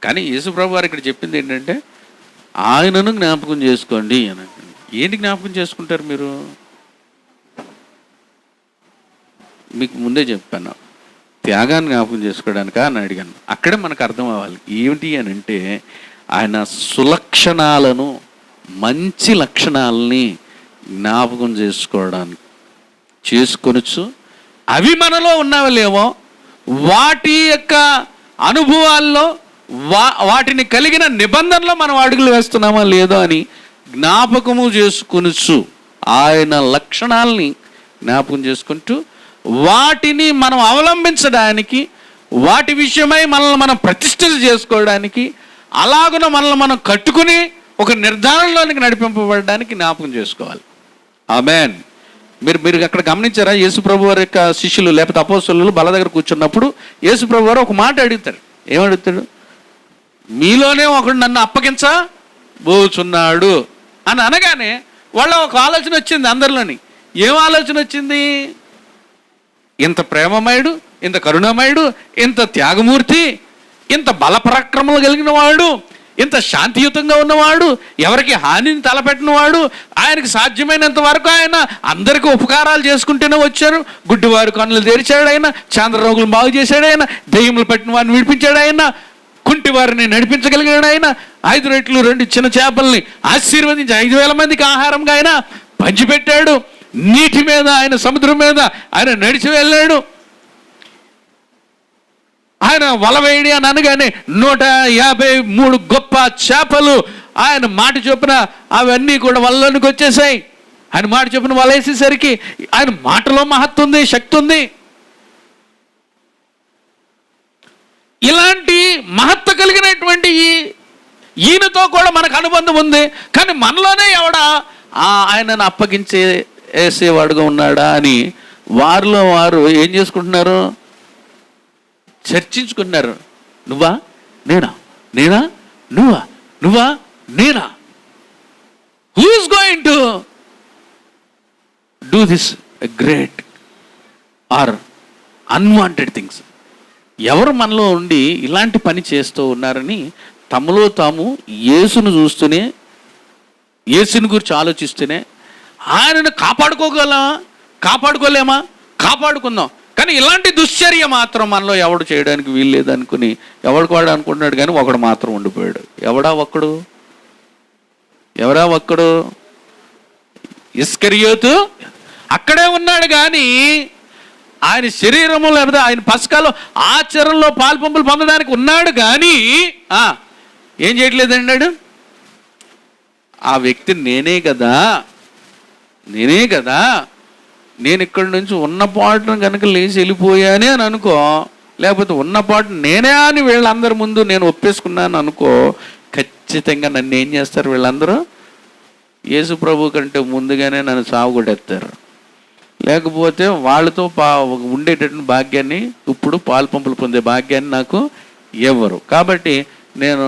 కానీ యేసుప్రభు వారు ఇక్కడ చెప్పింది ఏంటంటే ఆయనను జ్ఞాపకం చేసుకోండి అని. ఏంటి జ్ఞాపకం చేసుకుంటారు మీరు? మీకు ముందే చెప్పాను, త్యాగాన్ని జ్ఞాపకం చేసుకోవడానిక అని అడిగాను. అక్కడే మనకు అర్థం అవ్వాలి ఏమిటి అని అంటే ఆయన సులక్షణాలను, మంచి లక్షణాలని జ్ఞాపకం చేసుకొనొచ్చు. అవి మనలో ఉన్నవలేమో వాటి యొక్క అనుభవాల్లో వాటిని కలిగిన నిబంధనలో మనం అడుగులు వేస్తున్నామా లేదో అని జ్ఞాపకము చేసుకొనొచ్చు. ఆయన లక్షణాలని జ్ఞాపకం చేసుకుంటూ వాటిని మనం అవలంబించడానికి, వాటి విషయమై మనల్ని మనం ప్రతిష్ఠ చేసుకోవడానికి, అలాగున మనల్ని మనం కట్టుకుని ఒక నిర్ధారణలోనికి నడిపింపబడడానికి జ్ఞాపకం చేసుకోవాలి. ఆమేన్. మీరు అక్కడ గమనించారా? యేసుప్రభు వారి యొక్క శిష్యులు లేకపోతే అపోస్తలులు బల్ల దగ్గర కూర్చున్నప్పుడు యేసుప్రభు వారు ఒక మాట అడుగుతారు. ఏమడుగుతాడు? మీలోనే ఒకడు నన్ను అప్పగించబోచున్నాడు అని అనగానే వాళ్ళ ఒక ఆలోచన వచ్చింది అందరిలోని. ఏం ఆలోచన వచ్చింది? ఇంత ప్రేమమయుడు, ఇంత కరుణమయుడు, ఇంత త్యాగమూర్తి, ఇంత బలపరాక్రమలు కలిగిన వాడు, ఇంత శాంతియుతంగా ఉన్నవాడు, ఎవరికి హానిని తలపెట్టినవాడు, ఆయనకి సాధ్యమైనంత వరకు ఆయన అందరికీ ఉపకారాలు చేసుకుంటూనే వచ్చారు. గుడ్డివారు కన్నులు తెరిచాడు ఆయన, చంద్రరోగులు బాగు చేశాడు ఆయన, దెయ్యములు పట్టిన వారిని విడిపించాడు ఆయన, కుంటి వారిని నడిపించగలిగాడు ఆయన, 5 రొట్టెలు 2 చిన్న చేపల్ని ఆశీర్వదించి 5,000 మందికి ఆహారంగా ఆయన పంచిపెట్టాడు. నీటి మీద ఆయన, సముద్రం మీద ఆయన నడిచి వెళ్ళాడు. ఆయన వల వేయడి అని అనగానే 153 గొప్ప చేపలు ఆయన మాట చొప్పున అవన్నీ కూడా వలలోనికి వచ్చేసాయి. ఆయన మాట చొప్పున వల వేసేసరికి ఆయన మాటలో మహత్వం ఉంది, శక్తి ఉంది. ఇలాంటి మహత్వ కలిగినటువంటి ఈయనతో కూడా మనకు అనుబంధం ఉంది. కానీ మనలోనే ఎవడా ఆయనను అప్పగించేసేవాడుగా ఉన్నాడా అని వారిలో వారు ఏం చేసుకుంటున్నారు? చర్చించుకున్నారు. నువ్వా నేనా, నేనా నువ్వా, నువ్వా నేనా? Who is going to do this great are unwanted things? ఎవరు మనలో ఉండి ఇలాంటి పని చేస్తూ ఉన్నారని తమలో తాము యేసును చూస్తూనే, యేసుని గురించి ఆలోచిస్తూనే, ఆయనను కాపాడుకోలేమా? కాపాడుకుందాం. కానీ ఇలాంటి దుశ్చర్య మాత్రం మనలో ఎవడు చేయడానికి వీల్లేదనుకుని ఎవడికి వాడు అనుకుంటున్నాడు. కానీ ఒకడు మాత్రం ఉండిపోయాడు. ఎవరా ఒక్కడు? ఇస్కరియోతు అక్కడే ఉన్నాడు. కానీ ఆయన శరీరము లేకపోతే ఆయన పసకాలో ఆచరణలో పాల్పంపులు పొందడానికి ఉన్నాడు. కానీ ఏం చేయట్లేదండి? ఆ వ్యక్తి నేనే కదా, నేను ఇక్కడి నుంచి ఉన్న పాటను కనుక లేచి వెళ్ళిపోయానే అని అనుకో, లేకపోతే ఉన్న పాట నేనే అని వీళ్ళందరి ముందు నేను ఒప్పేసుకున్నాను అనుకో, ఖచ్చితంగా నన్ను ఏం చేస్తారు వీళ్ళందరూ? యేసు ప్రభు కంటే ముందుగానే నన్ను సాగుగొడేస్తారు. లేకపోతే వాళ్ళతో ఉండేటటువంటి భాగ్యాన్ని, ఇప్పుడు పాలు పంపులు పొందే భాగ్యాన్ని నాకు ఇవ్వరు. కాబట్టి నేను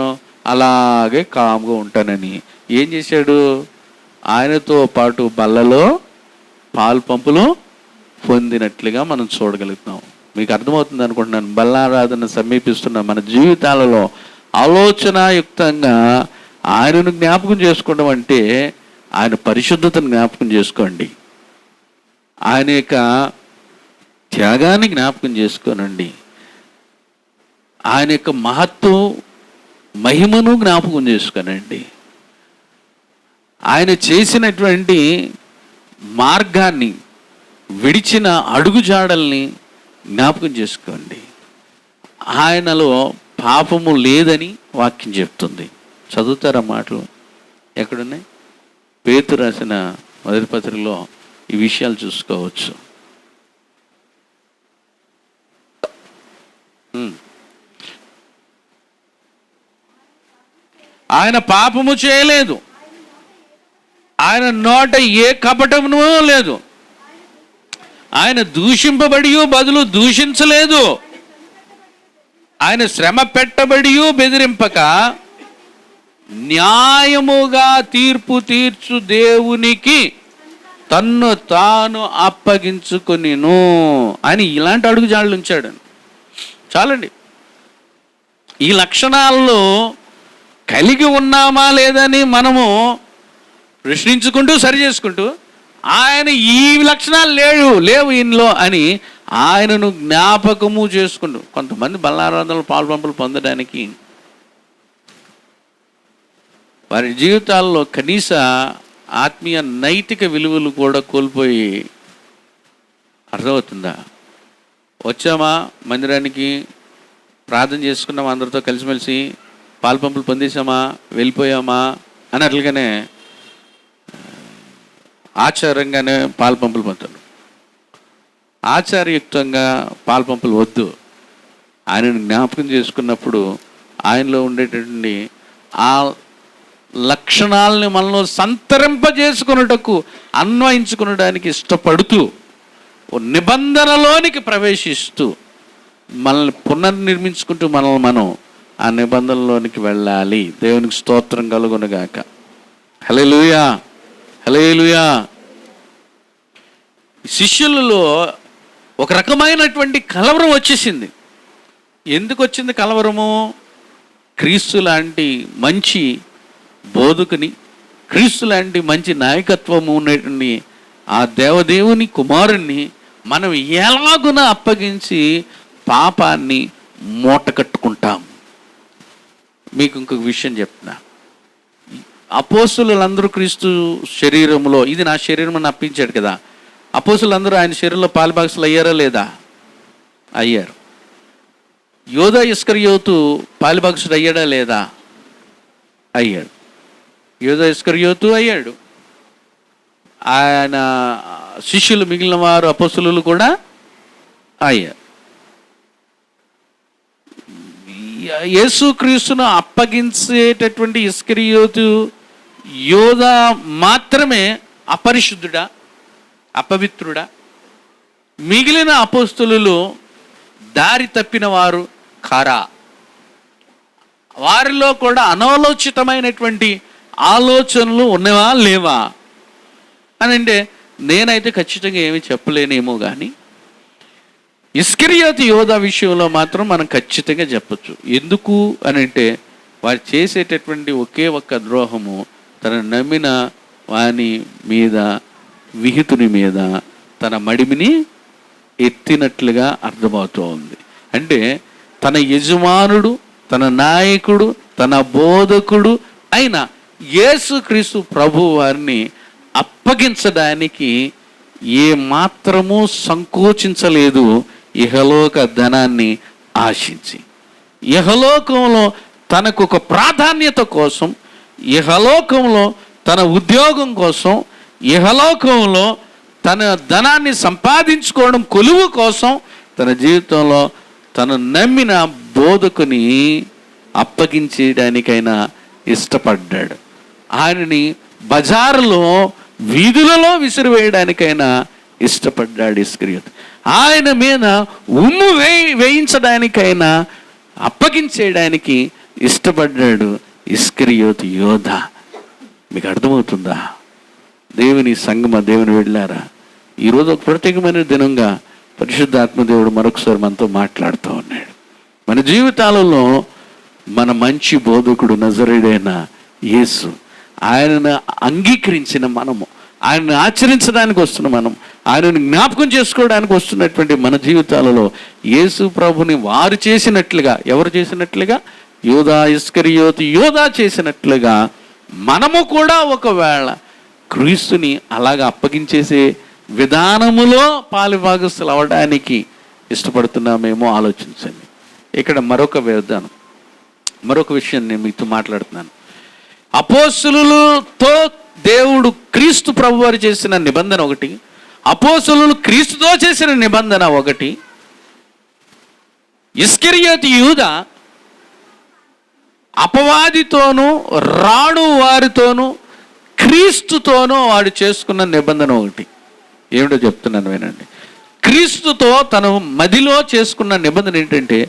అలాగే కామ్గా ఉంటానని ఏం చేశాడు? ఆయనతో పాటు బల్లలో పాలు పంపులు పొందినట్లుగా మనం చూడగలుగుతాం. మీకు అర్థమవుతుంది అనుకుంటున్నాను. బల్లారాధన సమీపిస్తున్న మన జీవితాలలో ఆలోచనాయుక్తంగా ఆయనను జ్ఞాపకం చేసుకోవడం అంటే ఆయన పరిశుద్ధతను జ్ఞాపకం చేసుకోండి, ఆయన యొక్క త్యాగాన్ని జ్ఞాపకం చేసుకోనండి, ఆయన యొక్క మహత్వం మహిమను జ్ఞాపకం చేసుకోనండి, ఆయన చేసినటువంటి మార్గాన్ని, విడిచిన అడుగుజాడల్ని జ్ఞాపకం చేసుకోండి. ఆయనలో పాపము లేదని వాక్యం చెప్తుంది. చదువుతారా మాటలు? ఎక్కడున్నాయి? పేతురు రాసిన మొదటి పత్రికలో ఈ విషయాలు చూసుకోవచ్చు. ఆయన పాపము చేయలేదు, ఆయన నోట ఏ కపటమును లేదు, ఆయన దూషింపబడి బదులు దూషించలేదు, ఆయన శ్రమ పెట్టబడి బెదిరింపక న్యాయముగా తీర్పు తీర్చు దేవునికి తన్ను తాను అప్పగించుకొనిను అని ఇలాంటి అడుగుజాడలు ఉంచాడు. చాలండి. ఈ లక్షణాల్లో కలిగి ఉన్నామా లేదని మనము ప్రశ్నించుకుంటూ సరి చేసుకుంటూ, ఆయన ఈ లక్షణాలు లేవు ఈయనలో అని ఆయనను జ్ఞాపకము చేసుకుంటూ, కొంతమంది బల్లారాధనలు పాల్పంపులు పొందడానికి వారి జీవితాల్లో కనీస ఆత్మీయ నైతిక విలువలు కూడా కోల్పోయి, అర్థమవుతుందా? వచ్చామా మందిరానికి, ప్రార్థన చేసుకున్నామా, అందరితో కలిసిమెలిసి పాల్పంపులు పొందేసామా, వెళ్ళిపోయామా అన్నట్లుగానే ఆచారంగానే పాల్పంపులు పొందుతారు. ఆచారయుక్తంగా పాలపంపులు వద్దు. ఆయనను జ్ఞాపకం చేసుకున్నప్పుడు ఆయనలో ఉండేటటువంటి ఆ లక్షణాలని మనలో సంతరింపజేసుకున్నటకు అన్వయించుకునడానికి ఇష్టపడుతూ నిబంధనలోనికి ప్రవేశిస్తూ మనల్ని పునర్నిర్మించుకుంటూ మనం ఆ నిబంధనలోనికి వెళ్ళాలి. దేవునికి స్తోత్రం కలుగునుగాక. హల్లెలూయా, హల్లెలూయా. శిష్యులలో ఒక రకమైనటువంటి కలవరం వచ్చేసింది. ఎందుకు వచ్చింది కలవరము? క్రీస్తు లాంటి మంచి బోధకుని, క్రీస్తు లాంటి మంచి నాయకత్వము ఉన్నటువంటి ఆ దేవదేవుని కుమారుణ్ణి మనం ఎలాగున అప్పగించి పాపాన్ని మూట కట్టుకుంటాం. మీకు ఇంకొక విషయం చెప్తున్నా. అపోస్తులందరూ క్రీస్తు శరీరంలో, ఇది నా శరీరం అని అప్పించాడు కదా, అపోస్తులందరూ ఆయన శరీరంలో పాలుభాగస్తులు అయ్యారా లేదా? అయ్యారు. యోధా ఇస్కరియోతు పాలుభాగస్తుడు అయ్యాడా లేదా? అయ్యాడు. యోధా ఇస్కరియోతు అయ్యాడు. ఆయన శిష్యులు, మిగిలిన వారు అపోస్తులు కూడా అయ్యారు. యేసుక్రీస్తును అప్పగించేటటువంటి ఇస్కరియోతు యోధా మాత్రమే అపరిశుద్ధుడా, అపవిత్రుడా? మిగిలిన అపోస్తులు దారి తప్పిన వారు కారా? వారిలో కూడా అనాలోచితమైనటువంటి ఆలోచనలు ఉన్నవా లేవా అని అంటే నేనైతే ఖచ్చితంగా ఏమీ చెప్పలేనేమో, కానీ ఇస్కరియోతు యోధా విషయంలో మాత్రం మనం ఖచ్చితంగా చెప్పచ్చు. ఎందుకు అని అంటే వారు చేసేటటువంటి ఒకే ఒక్క ద్రోహము తన నమ్మిన వాని మీద, విహితుని మీద తన మడిమిని ఎత్తినట్లుగా అర్థమవుతూ ఉంది. అంటే తన యజమానుడు, తన నాయకుడు, తన బోధకుడు అయిన యేసుక్రీస్తు ప్రభు వారిని అప్పగించడానికి ఏ మాత్రమూ సంకోచించలేదు. ఇహలోక ధనాన్ని ఆశించి, ఇహలోకంలో తనకు ఒక ప్రాధాన్యత కోసం, ఇహలోకంలో తన ఉద్యోగం కోసం, ఇహలోకంలో తన ధనాన్ని సంపాదించుకోవడం కొలువు కోసం తన జీవితంలో తను నమ్మిన బోధకుని అప్పగించేయడానికైనా ఇష్టపడ్డాడు. ఆయనని బజారులో, వీధులలో విసిరివేయడానికైనా ఇష్టపడ్డాడు ఇస్కరియోతు. ఆయన మీద ఉమ్ము వేయించడానికైనా అప్పగించేయడానికి ఇష్టపడ్డాడు ఇస్కరియోతు యోధా. మీకు అర్థమవుతుందా? దేవుని సంగమ, దేవుని వెళ్ళారా, ఈరోజు ఒక ప్రత్యేకమైన దినంగా పరిశుద్ధాత్మదేవుడు మరొకసారి మనతో మాట్లాడుతూ ఉన్నాడు. మన జీవితాలలో మన మంచి బోధకుడు నజరేయుడైన యేసు, ఆయనను అంగీకరించిన మనము, ఆయనను ఆచరించడానికి వస్తున్న మనం, ఆయనను జ్ఞాపకం చేసుకోవడానికి వస్తున్నటువంటి మన జీవితాలలో యేసు ప్రభుని వారు చేసినట్లుగా, ఎవరు చేసినట్లుగా? యోధా, ఇస్కరియోతు యోధా చేసినట్లుగా మనము కూడా ఒకవేళ క్రీస్తుని అలాగా అప్పగించేసే విధానములో పాలుభాగస్తులు అవడానికి ఇష్టపడుతున్నామేమో ఆలోచించండి. ఇక్కడ మరొక విషయం నేను మీతో మాట్లాడుతున్నాను. అపోస్తులతో దేవుడు, క్రీస్తు ప్రభు వారు చేసిన నిబంధన ఒకటి, అపోస్తులు క్రీస్తుతో చేసిన నిబంధన ఒకటి. ఇస్కరియోతు యూదా అపవాదితోనూ రాడు వారితోనూ క్రీస్తుతోనూ వాడు చేసుకున్న నిబంధన ఒకటి. ఏమిటో చెప్తున్నాను వినండి. క్రీస్తుతో తను మదిలో చేసుకున్న నిబంధన ఏంటంటే,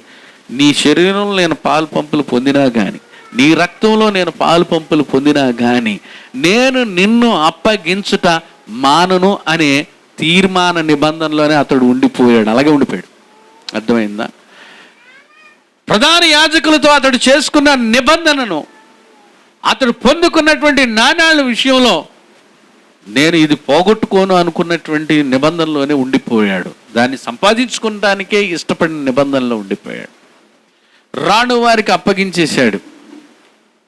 నీ శరీరంలో నేను పాలు పంపులు పొందినా కానీ, నీ రక్తంలో నేను పాలు పంపులు పొందినా కానీ నేను నిన్ను అప్పగించుట మానను అనే తీర్మాన నిబంధనలోనే అతడు ఉండిపోయాడు. అలాగే ఉండిపోయాడు. అర్థమైందా? ప్రధాన యాజకులతో అతడు చేసుకున్న నిబంధనను, అతడు పొందుకున్నటువంటి నాణ్యాల విషయంలో నేను ఇది పోగొట్టుకోను అనుకున్నటువంటి నిబంధనలోనే ఉండిపోయాడు. దాన్ని సంపాదించుకోవడానికే ఇష్టపడిన నిబంధనలో ఉండిపోయాడు. రాను వారికి అప్పగించేశాడు.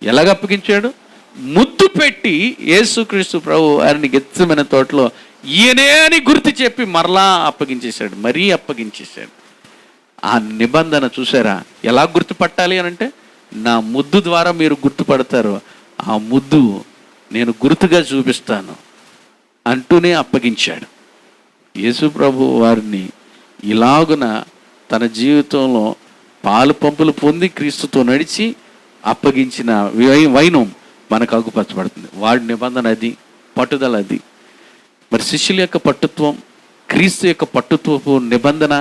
ఎలాగ అప్పగించాడు? ముద్దు పెట్టి యేసుక్రీస్తు ప్రభు వారిని గెత్సెమనే తోటలో ఈయనే అని గుర్తు చెప్పి మరలా అప్పగించేశాడు. మరీ అప్పగించేశాడు. ఆ నిబంధన చూసారా? ఎలా గుర్తుపట్టాలి అని అంటే, నా ముద్దు ద్వారా మీరు గుర్తుపడతారు, ఆ ముద్దు నేను గుర్తుగా చూపిస్తాను అంటూనే అప్పగించాడు. యేసు ప్రభు వారిని ఇలాగున తన జీవితంలో పాలు పంపులు పొంది క్రీస్తుతో నడిచి అప్పగించిన వైనం మనకు అగుపరచబడుతుంది. వాడి నిబంధన అది, పట్టుదల అది. మరి శిష్యుల యొక్క పట్టుత్వం, క్రీస్తు యొక్క పట్టుత్వపు నిబంధన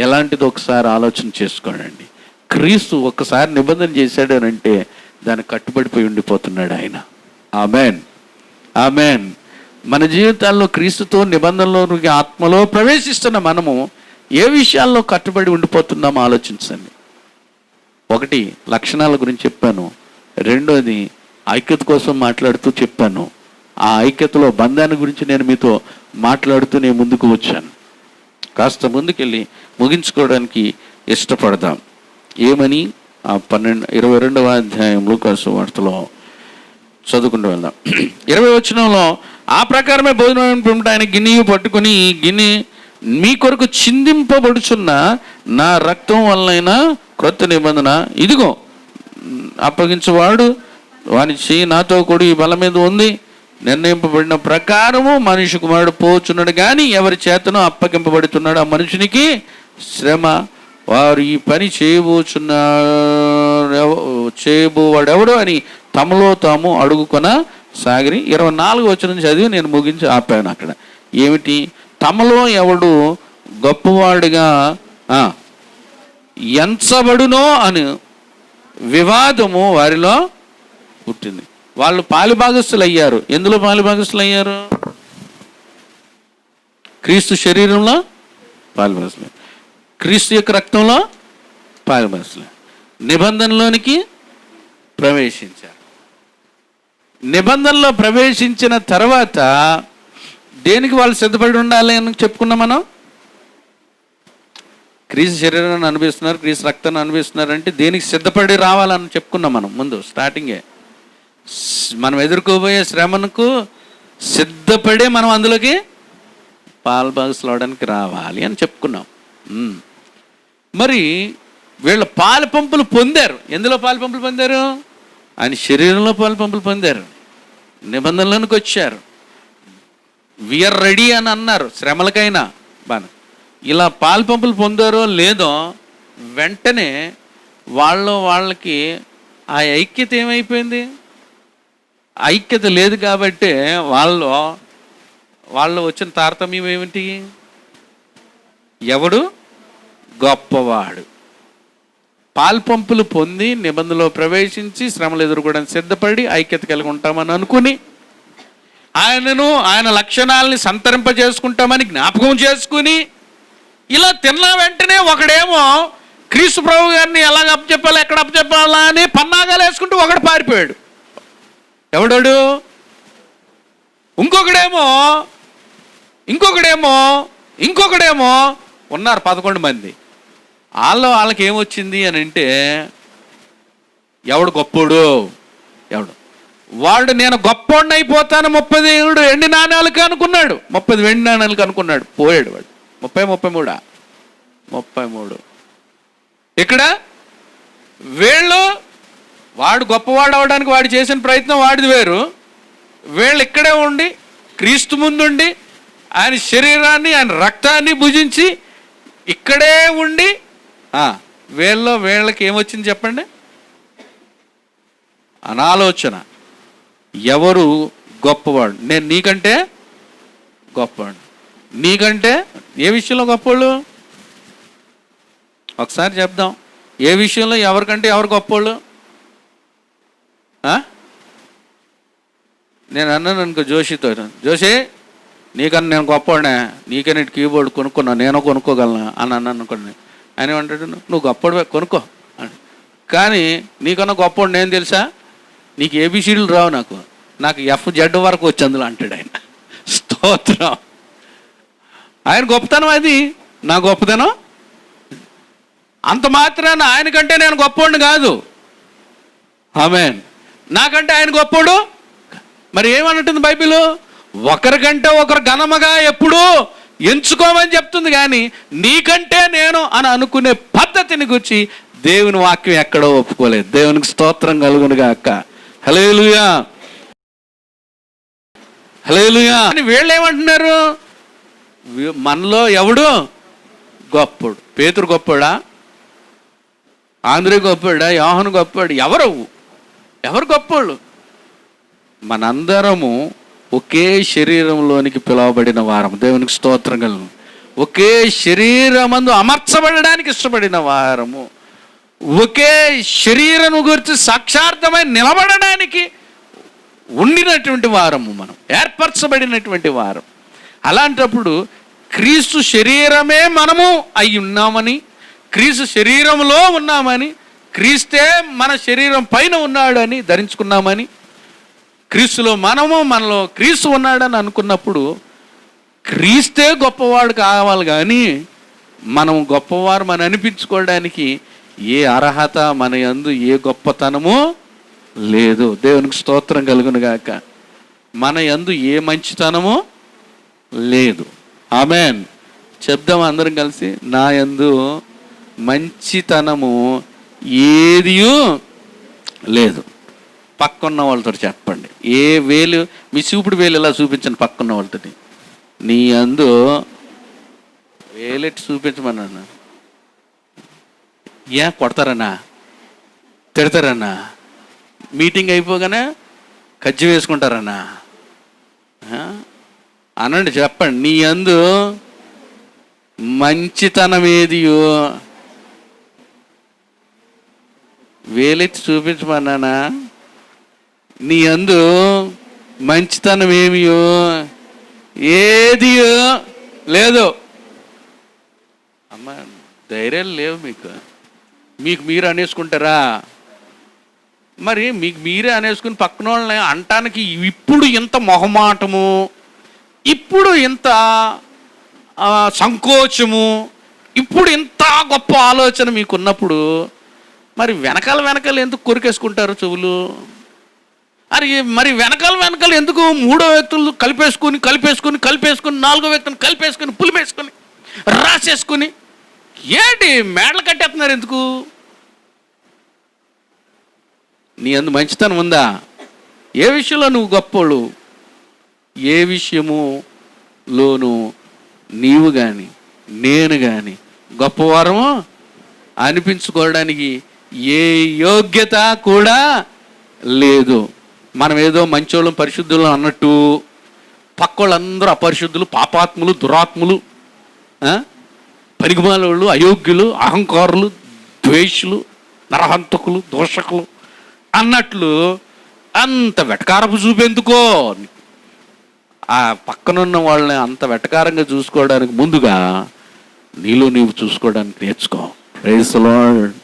ఎలాంటిదో ఒకసారి ఆలోచన చేసుకోండి. క్రీస్తు ఒక్కసారి నిబంధన చేశాడు అని అంటే దానికి కట్టుబడిపోయి ఉండిపోతున్నాడు ఆయన. Amen, amen. మన జీవితాల్లో క్రీస్తుతో నిబంధనలోకి ఆత్మలో ప్రవేశిస్తున్న మనము ఏ విషయాల్లో కట్టుబడి ఉండిపోతున్నామో ఆలోచించండి. ఒకటి, లక్షణాల గురించి చెప్పాను. రెండోది, ఐక్యత కోసం మాట్లాడుతూ చెప్పాను. ఆ ఐక్యతలో బంధాన్ని గురించి నేను మీతో మాట్లాడుతూ నేను ముందుకు వచ్చాను. కాస్త ముందుకెళ్ళి ముగించుకోవడానికి ఇష్టపడదాం. ఏమని ఆ 22వ అధ్యాయం లూకాసు వార్తలో చదువుకుంటూ వెళ్దాం. 20వ వచనంలో, ఆ ప్రకారమే భోజనం ఆయన గిన్నె పట్టుకుని, ఈ గిన్నె మీ కొరకు చిందింపబడుచున్న నా రక్తం వలన క్రొత్త నిబంధన, ఇదిగో అప్పగించేవాడు వాని చేయి నాతో కూడి ఈ బల మీద ఉంది, నిర్ణయింపబడిన ప్రకారము మనిషి కుమారుడు పోచున్నాడు, కానీ ఎవరి చేతనో అప్పగింపబడుతున్నాడు ఆ మనుషునికి శ్రమ. వారు ఈ పని చేయబోవాడెవడు అని తమలో తాము అడుగుకొన సాగిరి. 24వ వచనం చదివి నేను ముగించి ఆపాను. అక్కడ ఏమిటి? తమలో ఎవడు గొప్పవాడిగా ఎంచబడునో అని వివాదము వారిలో పుట్టింది. వాళ్ళు పాలిభాగస్తులు అయ్యారు. ఎందులో పాలిభాగస్తులు అయ్యారు? క్రీస్తు శరీరంలో పాలిభాగస్తులు, క్రీస్తు యొక్క రక్తంలో పాలిభాగస్తులు, నిబంధనలోనికి ప్రవేశించారు. నిబంధనలో ప్రవేశించిన తర్వాత దేనికి వాళ్ళు సిద్ధపడి ఉండాలి అని చెప్పుకున్నాం మనం. క్రీస్తు శరీరాన్ని అనిపిస్తున్నారు, క్రీస్తు రక్తాన్ని అనిపిస్తున్నారు అంటే దేనికి సిద్ధపడి రావాలని చెప్పుకున్నాం మనం ముందు స్టార్టింగే. మనం ఎదుర్కోబోయే శ్రమకు సిద్ధపడే మనం అందులోకి పాలుభాగస్తులు అవడానికి రావాలి అని చెప్పుకున్నాం. మరి వీళ్ళ పాలు పంపులు పొందారు. ఎందులో పాలు పంపులు పొందారు? ఆయన శరీరంలో పాలు పంపులు పొందారు, నిబంధనలోనికి వచ్చారు. వీఆర్ రెడీ అని అన్నారు శ్రమలకైనా. బాగా ఇలా పాలు పంపులు పొందారో లేదో వెంటనే వాళ్ళకి ఆ ఐక్యత ఏమైపోయింది? ఐక్యత లేదు కాబట్టి వాళ్ళు వచ్చిన తారతమ్యం ఏమిటి? ఎవడు గొప్పవాడు? పాలు పంపులు పొంది నిబంధనలో ప్రవేశించి శ్రమలు ఎదుర్కోవడానికి సిద్ధపడి ఐక్యత కలిగి ఉంటామని అనుకుని ఆయన లక్షణాలని సంతరింపజేసుకుంటామని జ్ఞాపకం చేసుకుని ఇలా తిన్న వెంటనే ఒకడేమో క్రీస్తు ప్రభు గారిని ఎలాగ అప్పచెప్పాలి, ఎక్కడ అప్పచెప్పాలా అని పన్నాగాలు వేసుకుంటూ ఒకడు పారిపోయాడు. ఎవడాడు? ఇంకొకడేమో ఉన్నారు 11 మంది. వాళ్ళకి ఏమొచ్చింది అని అంటే, ఎవడు గొప్పోడు? వాడు నేను గొప్పోడిని అయిపోతాను 30 ఎండి నాణ్యాలకు అనుకున్నాడు, 30 వెండి నాణ్యాలకు అనుకున్నాడు. పోయాడు వాడు. 33 ఇక్కడ వాడు గొప్పవాడు అవడానికి వాడు చేసిన ప్రయత్నం వాడిది వేరు. వీళ్ళు ఇక్కడే ఉండి క్రీస్తు ముందుండి ఆయన శరీరాన్ని ఆయన రక్తాన్ని భుజించి ఇక్కడే ఉండి వీళ్ళకి ఏమొచ్చింది చెప్పండి? అనాలోచన. ఎవరు గొప్పవాడు? నేను నీకంటే గొప్పవాడు. నీకంటే ఏ విషయంలో గొప్పవాళ్ళు? ఒకసారి చెప్దాం. ఏ విషయంలో ఎవరికంటే ఎవరు గొప్పవాళ్ళు? నేను అన్నాను అనుకో జోషితో, జోషి నీకన్నా నేను గొప్పవాడినా, నీకన్నా కీబోర్డ్ కొనుక్కున్నా, నేను కొనుక్కోగలనా అని అన్నాను అనుకోండి. ఆయన ఏమంటాడు? నువ్వు గొప్పవాడివే, కొనుక్కో అని. కానీ నీకన్నా గొప్పవాడు నేను తెలుసా? నీకు ఏబిసిడీలు రావు, నాకు FZ వరకు వచ్చి అందులో అంటాడు ఆయన. స్తోత్రం. ఆయన గొప్పతనం అది, నా గొప్పతనం. అంత మాత్రాన ఆయనకంటే నేను గొప్పవాడిని కాదు. ఆమేన్. నాకంటే ఆయన గొప్పవాడు. మరి ఏమన్నట్టుంది బైబిల్? ఒకరికంటే ఒకరు ఘనముగా ఎప్పుడూ ఎంచుకోమని చెప్తుంది. కానీ నీకంటే నేను అని అనుకునే పద్ధతిని గురించి దేవుని వాక్యం ఎక్కడో ఒప్పుకోలేదు. దేవునికి స్తోత్రం కలుగునుగాక. హల్లెలూయా, హల్లెలూయా. అని వీళ్ళు ఏమంటున్నారు? మనలో ఎవడు గొప్పోడు. పేతురు గొప్పోడా? ఆంధ్రే గొప్పోడా? యోహాను గొప్పోడు? ఎవరు గొప్పోళ్ళు? మనందరము ఒకే శరీరంలోనికి పిలువబడిన వారం. దేవునికి స్తోత్రం కలుగును. ఒకే శరీరమందు అమర్చబడడానికి ఇష్టపడిన వారము. ఒకే శరీరం గురించి సాక్షార్థమై నిలబడడానికి ఉండినటువంటి వారము. మనం ఏర్పరచబడినటువంటి వారం. అలాంటప్పుడు క్రీస్తు శరీరమే మనము అయి ఉన్నామని, క్రీస్తు శరీరంలో ఉన్నామని, క్రీస్తే మన శరీరం పైన ఉన్నాడని ధరించుకున్నామని, క్రీస్తులో మనలో క్రీస్తు ఉన్నాడని అనుకున్నప్పుడు క్రీస్తే గొప్పవాడు కావాలి. కానీ మనం గొప్పవారు మనం అనిపించుకోవడానికి ఏ అర్హత మన యందు, ఏ గొప్పతనము లేదు. దేవునికి స్తోత్రం కలుగును గాక. మన యందు ఏ మంచితనము లేదు. ఆమేన్. చెప్దాం అందరం కలిసి, నా యందు మంచితనము ఏదియూ లేదు. పక్కన్న వాళ్ళతో చెప్పండి. ఏ వేలు, మీ చూపుడు వేలు ఇలా చూపించండి పక్కన్న వాళ్ళతో. నీ యందు వేలెట్టి చూపించమన్నా. కొడతారన్నా, తిడతారన్నా, మీటింగ్ అయిపోగానే కజ్జి వేసుకుంటారన్నా అనండి. చెప్పండి, నీ యందు మంచితనం ఏదియో వేలెత్తి చూపించమన్నానా? నీ యందు మంచితనం ఏమియో ఏదియో లేదు. అమ్మ, ధైర్యాలు లేవు మీకు మీరు అనేసుకుంటారా? మరి మీకు మీరే అనేసుకుని పక్కన వాళ్ళని అంటానికి ఇప్పుడు ఇంత మొహమాటము, ఇప్పుడు ఇంత సంకోచము, ఇప్పుడు ఇంత గొప్ప ఆలోచన మీకున్నప్పుడు మరి వెనకాల ఎందుకు కొరికేసుకుంటారు చెవులు? మరి వెనకాల ఎందుకు మూడో వ్యక్తులు కలిపేసుకుని నాలుగో వ్యక్తిని కలిపేసుకుని పులిపేసుకుని రాసేసుకుని ఏంటి మేడలు కట్టేస్తున్నారు ఎందుకు? నీ అందు మంచితనం ఉందా? ఏ విషయంలో నువ్వు గొప్పోళ్ళు? ఏ విషయములోను నీవు కానీ నేను కానీ గొప్పవారము అనిపించుకోవడానికి ఏ యోగ్యత కూడా లేదు. మనం ఏదో మంచోళ్ళం పరిశుద్ధులు అన్నట్టు పక్కోళ్ళందరూ అపరిశుద్ధులు, పాపాత్ములు, దురాత్ములు, పనికిమాలోళ్ళు, అయోగ్యులు, అహంకారులు, ద్వేషులు, నరహంతకులు, దోషకులు అన్నట్లు అంత వెటకారపు చూపెందుకో? ఆ పక్కనున్న వాళ్ళని అంత వెటకారంగా చూసుకోవడానికి ముందుగా నీలో నీవు చూసుకోవడానికి నేర్చుకో. Praise the lord.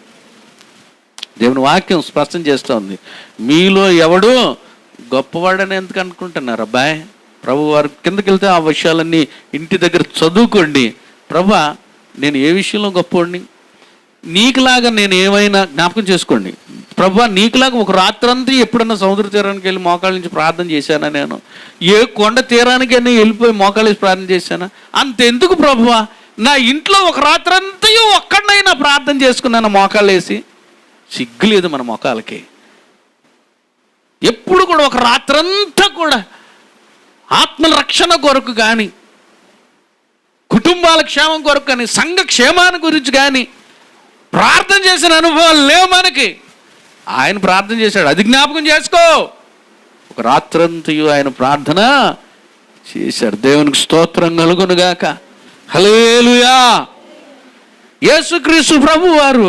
దేవుని వాక్యం స్పష్టం చేస్తూ ఉంది, మీలో ఎవడు గొప్పవాడని ఎందుకు అనుకుంటున్నారు? అబ్బాయి, ప్రభు వారి కిందకి వెళ్తే ఆ విషయాలన్నీ ఇంటి దగ్గర చదువుకోండి. ప్రభా, నేను ఏ విషయంలో గొప్పవాడిని? నీకులాగా నేను ఏమైనా జ్ఞాపకం చేసుకోండి. ప్రభా, నీకులాగా ఒక రాత్రంతా ఎప్పుడన్నా సముద్ర తీరానికి వెళ్ళి మోకాళ్ళ నుంచి ప్రార్థన చేశానా? నేను ఏ కొండ తీరానికి అని వెళ్ళిపోయి మోకాళ్ళ నుంచి ప్రార్థన చేశానా? అంతెందుకు ప్రభువా, నా ఇంట్లో ఒక రాత్రంతా ఒక్కడనైనా ప్రార్థన చేసుకున్నాను మోకాళ్ళు వేసి. సిగ్గులేదు మన మోకాలకి. ఎప్పుడు కూడా ఒక రాత్రంతా కూడా ఆత్మల రక్షణ కొరకు కానీ, కుటుంబాల క్షేమం కొరకు కానీ, సంఘ క్షేమాన్ని గురించి కానీ ప్రార్థన చేసిన అనుభవాలు లేవు మనకి. ఆయన ప్రార్థన చేశాడు, అది జ్ఞాపకం చేసుకో. ఒక రాత్రంతయు ఆయన ప్రార్థన చేశాడు. దేవునికి స్తోత్రం కలుగునుగాక. హల్లెలూయా. యేసుక్రీస్తు ప్రభు వారు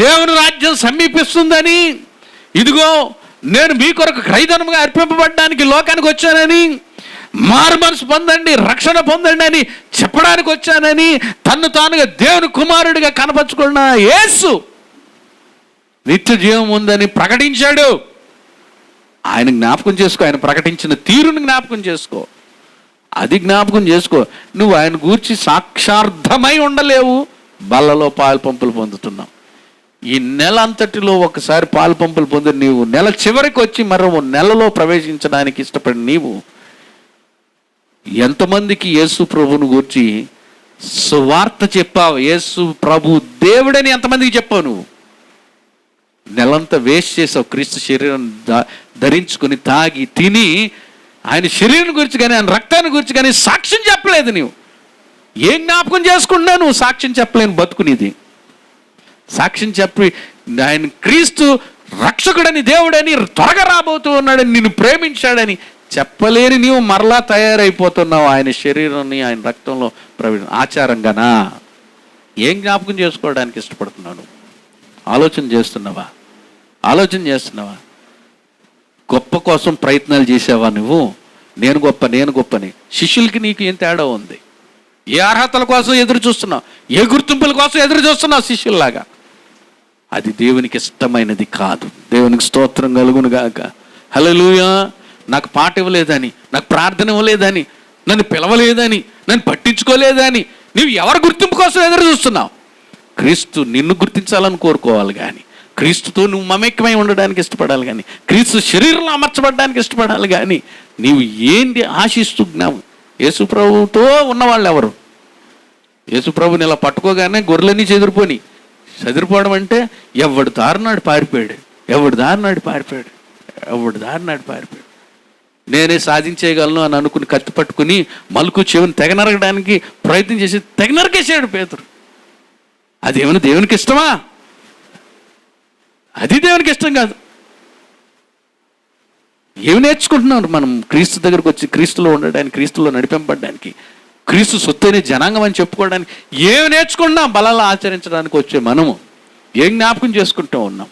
దేవుని రాజ్యం సమీపిస్తుందని, ఇదిగో నేను మీ కొరకు క్రైదనముగా అర్పింపబడడానికి లోకానికి వచ్చానని, మారు మనసు పొందండి, రక్షణ పొందండి అని చెప్పడానికి వచ్చానని తన్ను తానుగా దేవుని కుమారుడిగా కనపరుచుకున్న యేసు నిత్య జీవం ఉందని ప్రకటించాడు. ఆయన జ్ఞాపకం చేసుకో. ఆయన ప్రకటించిన తీరుని జ్ఞాపకం చేసుకో. అది జ్ఞాపకం చేసుకో. నువ్వు ఆయన గూర్చి సాక్షార్థమై ఉండలేవు. బల్లలో పాలు పంపులు పొందుతున్నావు. ఈ నెల అంతటిలో ఒకసారి పాలు పంపులు పొంది నీవు నెల చివరికి వచ్చి మరో నెలలో ప్రవేశించడానికి ఇష్టపడి నీవు ఎంతమందికి యేసు ప్రభువును గూర్చి సువార్త చెప్పావు? యేసు ప్రభు దేవుడని ఎంతమందికి చెప్పావు? నువ్వు నెలంతా వేస్ట్ చేసావు. క్రీస్తు శరీరం ధరించుకొని తాగి తిని ఆయన శరీరం గురించి కానీ ఆయన రక్తాన్ని గురించి కానీ సాక్ష్యం చెప్పలేదు. నీవు ఏం జ్ఞాపకం చేసుకుంటున్నావు? నువ్వు సాక్ష్యం చెప్పలేని బతుకునిది. సాక్ష్యం చెప్పి ఆయన క్రీస్తు రక్షకుడని, దేవుడని, త్వరగా రాబోతూ ఉన్నాడని, నిన్ను ప్రేమించాడని చెప్పలేని నీవు మరలా తయారైపోతున్నావు ఆయన శరీరాన్ని ఆయన రక్తంలో ఆచారంగానా? ఏం జ్ఞాపకం చేసుకోవడానికి ఇష్టపడుతున్నావు? ఆలోచన చేస్తున్నావా? ఆలోచన చేస్తున్నావా? గొప్ప కోసం ప్రయత్నాలు చేసావా నువ్వు? నేను గొప్పని. శిష్యులకి నీకు ఏం తేడా ఉంది? ఏ అర్హతల కోసం ఎదురు చూస్తున్నావు? ఏ గుర్తింపుల కోసం ఎదురు చూస్తున్నావు శిష్యుల్లాగా? అది దేవునికి ఇష్టమైనది కాదు. దేవునికి స్తోత్రం కలుగును గాక. హల్లెలూయా. నాకు పాట ఇవ్వలేదని, నాకు ప్రార్థన ఇవ్వలేదని, నన్ను పిలవలేదని, నన్ను పట్టించుకోలేదని నువ్వు ఎవరి గుర్తింపు కోసం ఎదురు చూస్తున్నావు? క్రీస్తు నిన్ను గుర్తించాలని కోరుకోవాలి కానీ, క్రీస్తుతో నువ్వు మమేకమై ఉండడానికి ఇష్టపడాలి కానీ, క్రీస్తు శరీరంలో అమర్చబడడానికి ఇష్టపడాలి కానీ, నీవు ఏంటి ఆశిస్తున్నావు? యేసుప్రభుతో ఉన్నవాళ్ళు ఎవరు? యేసుప్రభుని ఇలా పట్టుకోగానే గొర్రెలన్నీ చెదిరిపోవడం అంటే ఎవడి దారినాడు పారిపోయాడు. నేనే సాధించేయగలను అని అనుకుని కత్తి పట్టుకుని మలుకు చెవిని తెగనరగడానికి ప్రయత్నం చేసి తెగనరకేసాడు పేతురు. అదేమైనా దేవునికి ఇష్టమా? అది దేవునికి ఇష్టం కాదు. ఏమి నేర్చుకుంటున్నాం మనం క్రీస్తు దగ్గరకు వచ్చి, క్రీస్తులో ఉండడానికి, క్రీస్తులో నడిపింపడానికి, క్రీస్తు సొత్తైన జనాంగం అని చెప్పుకోవడానికి ఏమి నేర్చుకుంటున్నాం? బలాలు ఆచరించడానికి వచ్చే మనము ఏం జ్ఞాపకం చేసుకుంటూ ఉన్నాం?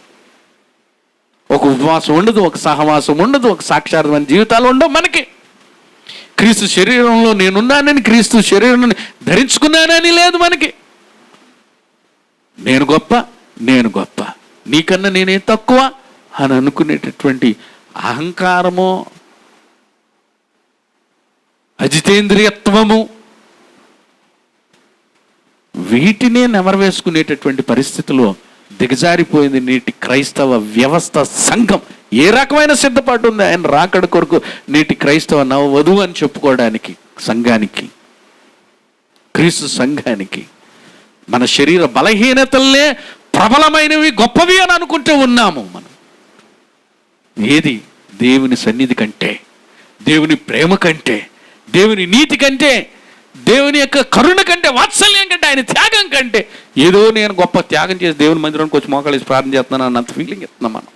ఒక ఉపవాసం ఉండదు, ఒక సహవాసం ఉండదు, ఒక సాక్షాత్మైన జీవితాలు ఉండవు మనకి. క్రీస్తు శరీరంలో నేనున్నానని, క్రీస్తు శరీరాన్ని ధరించుకున్నానని లేదు మనకి. నేను గొప్ప, నీకన్నా నేనే తక్కువ అని అనుకునేటటువంటి అహంకారము, అజితేంద్రియత్వము, వీటినే నెమరవేసుకునేటటువంటి పరిస్థితిలో దిగజారిపోయింది నేటి క్రైస్తవ వ్యవస్థ, సంఘం. ఏ రకమైన సిద్ధపాటు ఉంది ఆయన రాకడ కొరకు నేటి క్రైస్తవ నవవధువు అని చెప్పుకోవడానికి సంఘానికి, క్రీస్తు సంఘానికి? మన శరీర బలహీనతలనే ప్రబలమైనవి, గొప్పవి అని అనుకుంటూ ఉన్నాము మనం. ఏది? దేవుని సన్నిధి కంటే, దేవుని ప్రేమ కంటే, దేవుని నీతి కంటే, దేవుని యొక్క కరుణ కంటే, వాత్సల్యం కంటే, ఆయన త్యాగం కంటే, ఏదో నేను గొప్ప త్యాగం చేసి దేవుని మందిరానికి వచ్చి మోకాళ్ళేసి ప్రార్థన చేస్తున్నాను అన్నంత ఫీలింగ్ ఇస్తున్నాం మనం.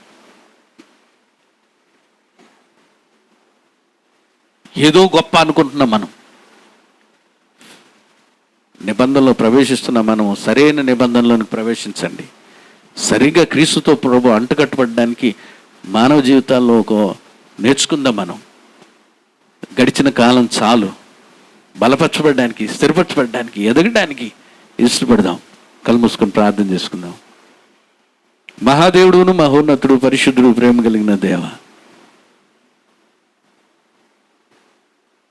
ఏదో గొప్ప అనుకుంటున్నాం మనం. నిబంధనలో ప్రవేశిస్తున్నాం మనం. సరైన నిబంధనలోకి ప్రవేశించండి. సరిగ్గా క్రీస్తుతో ప్రభు అంటుకట్టబడడానికి మానవ జీవితాల్లో ఒక నేర్చుకుందాం మనం. గడిచిన కాలం చాలు. బలపరచబడడానికి, స్థిరపరచబడడానికి, ఎదగడానికి ఇష్టపడదాం. కళ్ళు మూసుకొని ప్రార్థన చేసుకుందాం. మహాదేవుడును, మహోన్నతుడు, పరిశుద్ధుడు, ప్రేమ కలిగిన దేవ,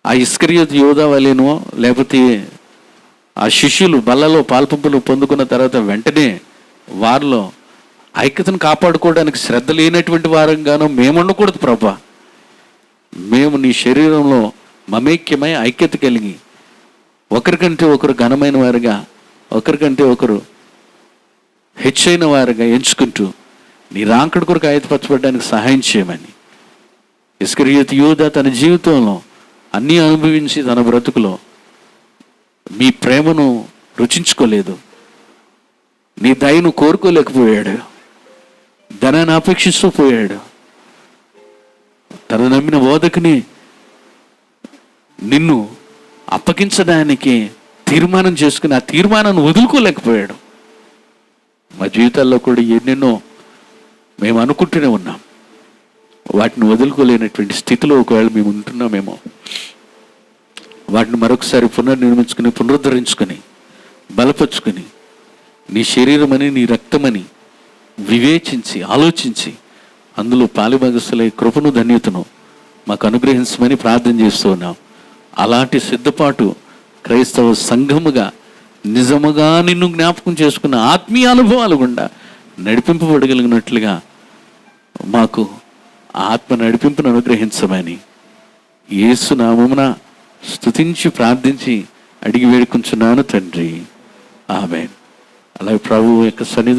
ఆ ఇస్కరియోతు యోధా వలెనో, లేకపోతే ఆ శిష్యులు బల్లలో పాల్పంపులు పొందుకున్న తర్వాత వెంటనే వారిలో ఐక్యతను కాపాడుకోవడానికి శ్రద్ధ లేనటువంటి వారంగానో మేము ఉండకూడదు ప్రభా. మేము నీ శరీరంలో మమేక్యమై ఐక్యత కలిగి ఒకరికంటే ఒకరు ఘనమైన వారుగా, ఒకరికంటే ఒకరు హెచ్చైన వారుగా ఎంచుకుంటూ నీ రాకడ కొరకు ఆయతపరచబడడానికి సహాయం చేయమని. ఇస్కరియోతు యూదా తన జీవితంలో అన్నీ అనుభవించి తన బ్రతుకులో మీ ప్రేమను రుచించుకోలేదు, నీ దయను కోరుకోలేకపోయాడు, ధనాన్ని అపేక్షిస్తూ పోయాడు. తన నమ్మిన బోధకుని నిన్ను అప్పగించడానికి తీర్మానం చేసుకుని ఆ తీర్మానాన్ని వదులుకోలేకపోయాడు. మా జీవితాల్లో కూడా ఎన్నెన్నో మేము అనుకుంటూనే ఉన్నాం. వాటిని వదులుకోలేనటువంటి స్థితిలో ఒకవేళ మేము ఉంటున్నామేమో. వాటిని మరొకసారి పునర్నిర్మించుకుని, పునరుద్ధరించుకొని, బలపరుచుకొని, నీ శరీరమని, నీ రక్తమని వివేచించి, ఆలోచించి అందులో పాలిభాగస్తులై కృపను, ధన్యతను మాకు అనుగ్రహించమని ప్రార్థన చేస్తూ ఉన్నాం. అలాంటి సిద్ధపాటు క్రైస్తవ సంఘముగా నిజముగా నిన్ను జ్ఞాపకం చేసుకున్న ఆత్మీయ అనుభవాలు గుండా నడిపింపబడగలిగినట్లుగా మాకు ఆత్మ నడిపింపును అనుగ్రహించమని యేసు నామమున స్తుతించి ప్రార్థించి అడిగి వేడుకుంటున్నాను తండ్రి. ఆమేన్. అలాగే ప్రభువు యొక్క సన్నిధిలో